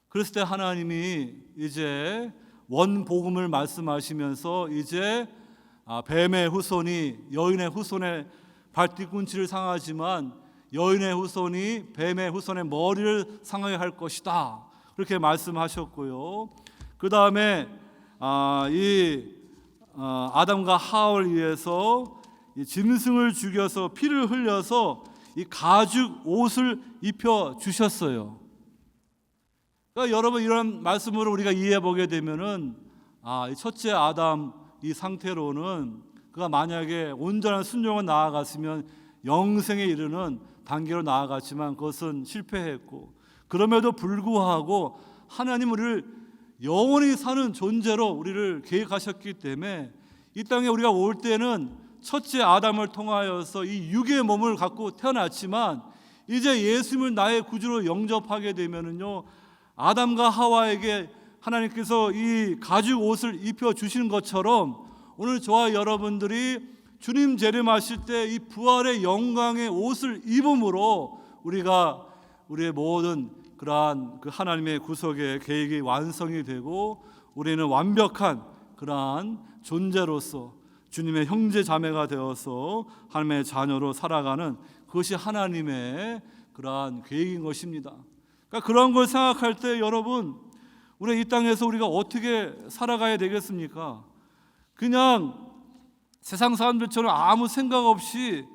그랬을 때 하나님이 이제 원복음을 말씀하시면서 이제 뱀의 후손이 여인의 후손의 발뒤꿈치를 상하지만 여인의 후손이 뱀의 후손의 머리를 상하게 할 것이다. 그렇게 말씀하셨고요. 그 다음에 아담과 하와를 위해서 이 짐승을 죽여서 피를 흘려서 이 가죽 옷을 입혀 주셨어요. 그러니까 여러분 이런 말씀으로 우리가 이해해 보게 되면은 이 첫째 아담 이 상태로는 그가 만약에 온전한 순종을 나아갔으면 영생에 이르는 단계로 나아갔지만 그것은 실패했고 그럼에도 불구하고 하나님 우리를 영원히 사는 존재로 우리를 계획하셨기 때문에 이 땅에 우리가 올 때는 첫째 아담을 통하여서 이 육의 몸을 갖고 태어났지만 이제 예수님을 나의 구주로 영접하게 되면은요 아담과 하와에게 하나님께서 이 가죽 옷을 입혀 주시는 것처럼 오늘 저와 여러분들이 주님 재림하실 때 이 부활의 영광의 옷을 입음으로 우리가 우리의 모든 그러한 그 하나님의 구속의 계획이 완성이 되고 우리는 완벽한 그러한 존재로서 주님의 형제 자매가 되어서 하나님의 자녀로 살아가는 그것이 하나님의 그러한 계획인 것입니다. 그러니까 그런 걸 생각할 때 여러분 우리 이 땅에서 우리가 어떻게 살아가야 되겠습니까? 그냥 세상 사람들처럼 아무 생각 없이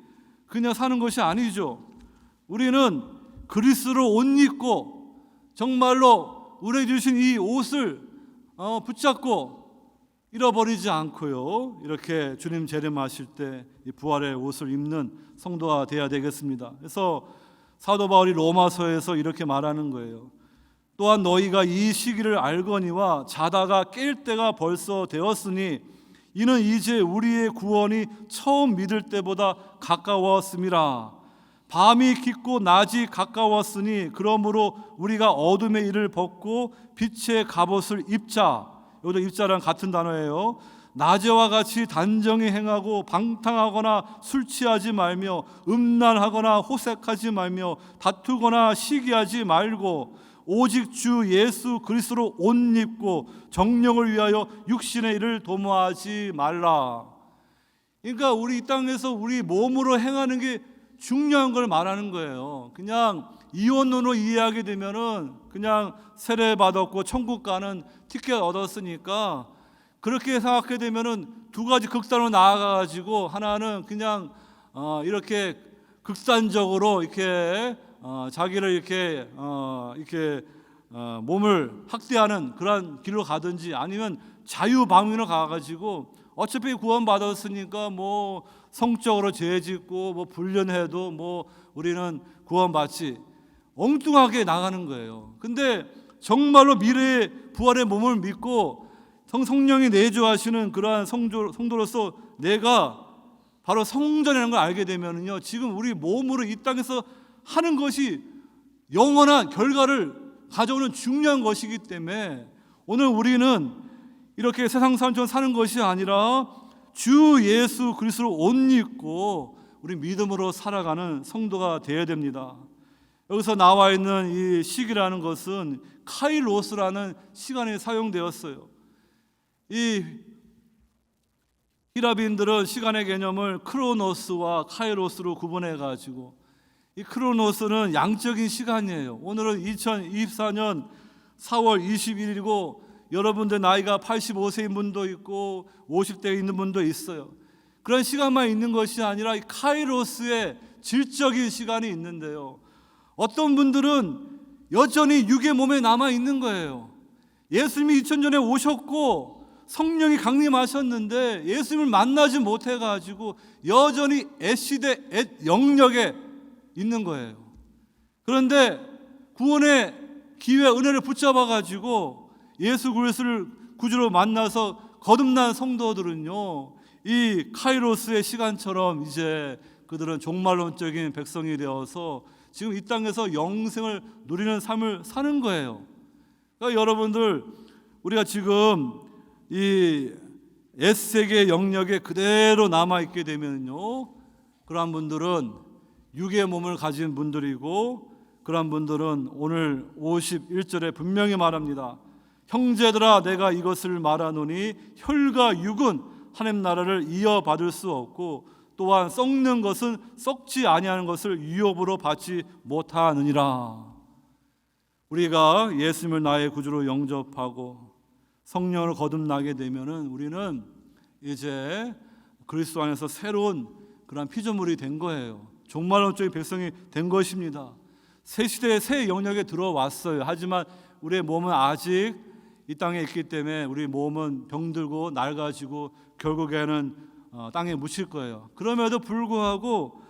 그냥 사는 것이 아니죠. 우리는 그리스도로 옷 입고 정말로 우리에게 주신 이 옷을 붙잡고 잃어버리지 않고요, 이렇게 주님 재림하실 때 이 부활의 옷을 입는 성도가 되어야 되겠습니다. 그래서 사도 바울이 로마서에서 이렇게 말하는 거예요. 또한 너희가 이 시기를 알거니와 자다가 깰 때가 벌써 되었으니 이는 이제 우리의 구원이 처음 믿을 때보다 가까웠음이라. 밤이 깊고 낮이 가까웠으니 그러므로 우리가 어둠의 일을 벗고 빛의 갑옷을 입자. 여기도 입자랑 같은 단어예요. 낮에와 같이 단정히 행하고 방탕하거나 술 취하지 말며 음란하거나 호색하지 말며 다투거나 시기하지 말고 오직 주 예수 그리스도로 옷 입고 정령을 위하여 육신의 일을 도모하지 말라. 그러니까 우리 이 땅에서 우리 몸으로 행하는 게 중요한 걸 말하는 거예요. 그냥 이원론으로 이해하게 되면은 그냥 세례 받았고 천국 가는 티켓 얻었으니까 그렇게 생각하게 되면은 두 가지 극단으로 나아가가지고 하나는 그냥 이렇게 극단적으로 이렇게 자기를 이렇게 몸을 학대하는 그런 길로 가든지 아니면 자유방위로 가가지고 어차피 구원 받았으니까 뭐 성적으로 죄짓고 뭐 불륜해도 뭐 우리는 구원받지 엉뚱하게 나가는 거예요. 근데 정말로 미래의 부활의 몸을 믿고 성령이 내주하시는 그러한 성도로서 내가 바로 성전이라는 걸 알게 되면요, 지금 우리 몸으로 이 땅에서 하는 것이 영원한 결과를 가져오는 중요한 것이기 때문에 오늘 우리는 이렇게 세상 사람처럼 사는 것이 아니라 주 예수 그리스도로 옷 입고 우리 믿음으로 살아가는 성도가 되어야 됩니다. 여기서 나와 있는 이 시기라는 것은 카이로스라는 시간이 사용되었어요. 이 히라비인들은 시간의 개념을 크로노스와 카이로스로 구분해 가지고 이 크로노스는 양적인 시간이에요. 오늘은 2024년 4월 21일이고 여러분들 나이가 85세인 분도 있고 50대에 있는 분도 있어요. 그런 시간만 있는 것이 아니라 이 카이로스의 질적인 시간이 있는데요, 어떤 분들은 여전히 육의 몸에 남아 있는 거예요. 예수님이 2000년에 오셨고 성령이 강림하셨는데 예수님을 만나지 못해가지고 여전히 애시대 영역에 있는 거예요. 그런데 구원의 기회 은혜를 붙잡아가지고 예수 그리스도를 구주로 만나서 거듭난 성도들은요, 이 카이로스의 시간처럼 이제 그들은 종말론적인 백성이 되어서 지금 이 땅에서 영생을 누리는 삶을 사는 거예요. 그러니까 여러분들, 우리가 지금 이 S세계 영역에 그대로 남아있게 되면요, 그러한 분들은 육의 몸을 가진 분들이고 그러한 분들은 오늘 51절에 분명히 말합니다. 형제들아 내가 이것을 말하노니 혈과 육은 하나님 나라를 이어받을 수 없고 또한 썩는 것은 썩지 아니하는 것을 유업으로 받지 못하느니라. 우리가 예수님을 나의 구주로 영접하고 성령을 거듭나게 되면은 우리는 이제 그리스도 안에서 새로운 그런 피조물이 된 거예요. 종말론적인 백성이 된 것입니다. 새 시대의 새 영역에 들어왔어요. 하지만 우리의 몸은 아직 이 땅에 있기 때문에 우리 몸은 병들고 낡아지고 결국에는 땅에 묻힐 거예요. 그럼에도 불구하고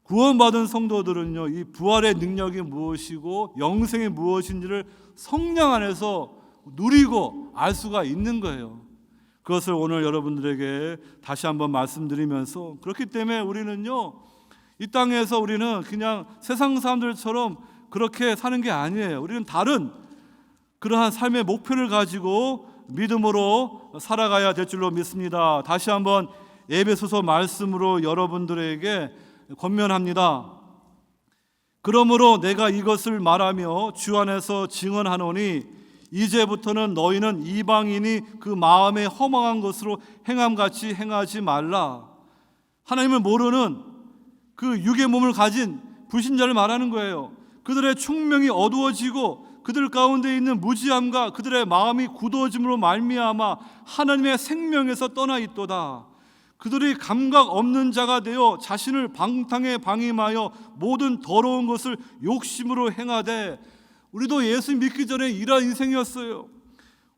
구원받은 성도들은요, 이 부활의 능력이 무엇이고 영생이 무엇인지를 성령 안에서 누리고 알 수가 있는 거예요. 그것을 오늘 여러분들에게 다시 한번 말씀드리면서, 그렇기 때문에 우리는요, 이 땅에서 우리는 그냥 세상 사람들처럼 그렇게 사는 게 아니에요. 우리는 다른 그러한 삶의 목표를 가지고 믿음으로 살아가야 될 줄로 믿습니다. 다시 한번 에베소서 말씀으로 여러분들에게 권면합니다. 그러므로 내가 이것을 말하며 주 안에서 증언하노니 이제부터는 너희는 이방인이 그 마음에 허망한 것으로 행함같이 행하지 말라. 하나님을 모르는 그 육의 몸을 가진 불신자를 말하는 거예요. 그들의 총명이 어두워지고 그들 가운데 있는 무지함과 그들의 마음이 굳어짐으로 말미암아 하나님의 생명에서 떠나 있도다. 그들이 감각 없는 자가 되어 자신을 방탕에 방임하여 모든 더러운 것을 욕심으로 행하되, 우리도 예수 믿기 전에 이러한 인생이었어요.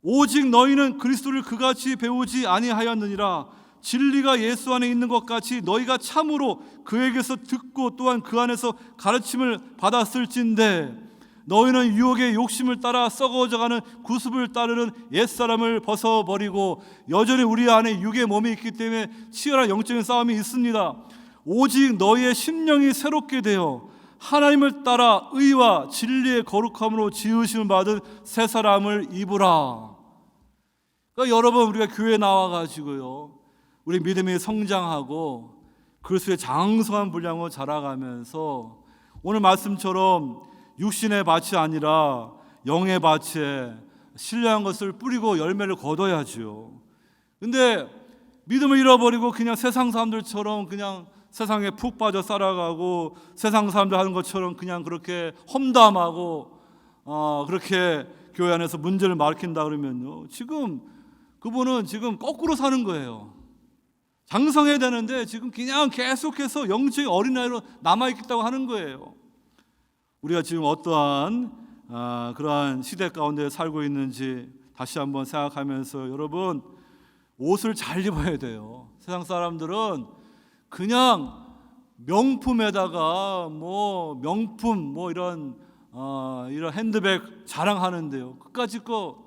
오직 너희는 그리스도를 그같이 배우지 아니하였느니라. 진리가 예수 안에 있는 것 같이 너희가 참으로 그에게서 듣고 또한 그 안에서 가르침을 받았을진데, 너희는 유혹의 욕심을 따라 썩어져가는 구습을 따르는 옛사람을 벗어버리고, 여전히 우리 안에 육의 몸이 있기 때문에 치열한 영적인 싸움이 있습니다. 오직 너희의 심령이 새롭게 되어 하나님을 따라 의와 진리의 거룩함으로 지으심을 받은 새 사람을 입으라. 그러니까 여러분, 우리가 교회에 나와가지고요, 우리 믿음이 성장하고 그리스도의 장성한 분량으로 자라가면서 오늘 말씀처럼 육신의 밭이 아니라 영의 밭에 신령한 것을 뿌리고 열매를 거둬야죠. 근데 믿음을 잃어버리고 그냥 세상 사람들처럼 그냥 세상에 푹 빠져 살아가고 세상 사람들 하는 것처럼 그냥 그렇게 험담하고 그렇게 교회 안에서 문제를 일으킨다 그러면요, 지금 그분은 지금 거꾸로 사는 거예요. 장성해야 되는데 지금 그냥 계속해서 영적인 어린아이로 남아있겠다고 하는 거예요. 우리가 지금 어떠한 그러한 시대 가운데 살고 있는지 다시 한번 생각하면서, 여러분, 옷을 잘 입어야 돼요. 세상 사람들은 그냥 명품에다가 명품 이런 핸드백 자랑하는데요, 그까짓 거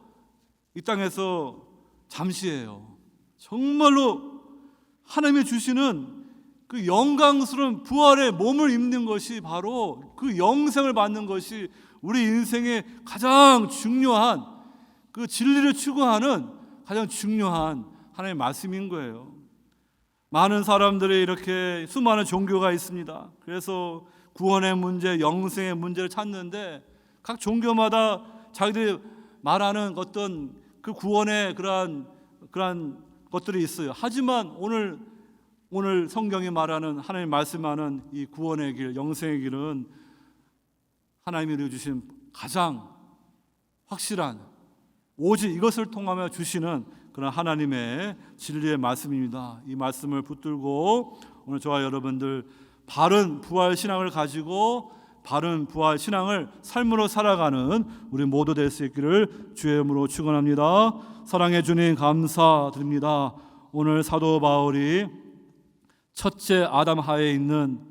이 땅에서 잠시예요. 정말로 하나님이 주시는 그 영광스러운 부활의 몸을 입는 것이 바로 그 영생을 받는 것이 우리 인생의 가장 중요한, 그 진리를 추구하는 가장 중요한 하나님의 말씀인 거예요. 많은 사람들이 이렇게 수많은 종교가 있습니다. 그래서 구원의 문제, 영생의 문제를 찾는데 각 종교마다 자기들이 말하는 어떤 그 구원의 그러한 것들이 있어요. 하지만 오늘 성경이 말하는, 하나님 말씀하는 이 구원의 길, 영생의 길은 하나님이 우리에게 주신 가장 확실한, 오직 이것을 통하며 주시는 그런 하나님의 진리의 말씀입니다. 이 말씀을 붙들고 오늘 저와 여러분들 바른 부활 신앙을 가지고 바른 부활 신앙을 삶으로 살아가는 우리 모두 될 수 있기를 주의 이름으로 축원합니다. 사랑해 주님 감사드립니다. 오늘 사도 바울이 첫째 아담 하에 있는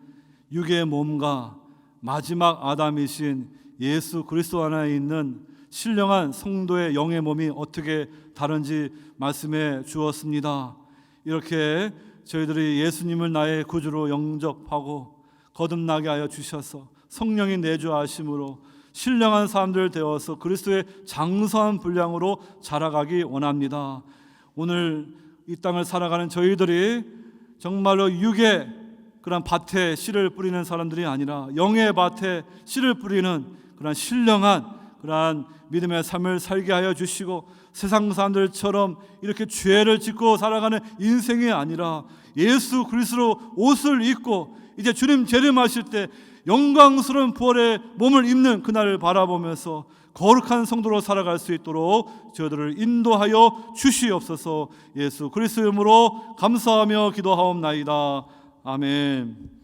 육의 몸과 마지막 아담이신 예수 그리스도 안에 있는 신령한 성도의 영의 몸이 어떻게 다른지 말씀해 주었습니다. 이렇게 저희들이 예수님을 나의 구주로 영접하고 거듭나게 하여 주셔서 성령이 내주하심으로 신령한 사람들 되어서 그리스도의 장성한 분량으로 자라가기 원합니다. 오늘 이 땅을 살아가는 저희들이 정말로 육의 그런 밭에 씨를 뿌리는 사람들이 아니라 영의 밭에 씨를 뿌리는 그런 신령한 그러한 믿음의 삶을 살게 하여 주시고, 세상 사람들처럼 이렇게 죄를 짓고 살아가는 인생이 아니라 예수 그리스도로 옷을 입고 이제 주님 재림하실 때 영광스러운 부활의 몸을 입는 그날을 바라보면서 거룩한 성도로 살아갈 수 있도록 저희들을 인도하여 주시옵소서. 예수 그리스도 이름으로 감사하며 기도하옵나이다. 아멘.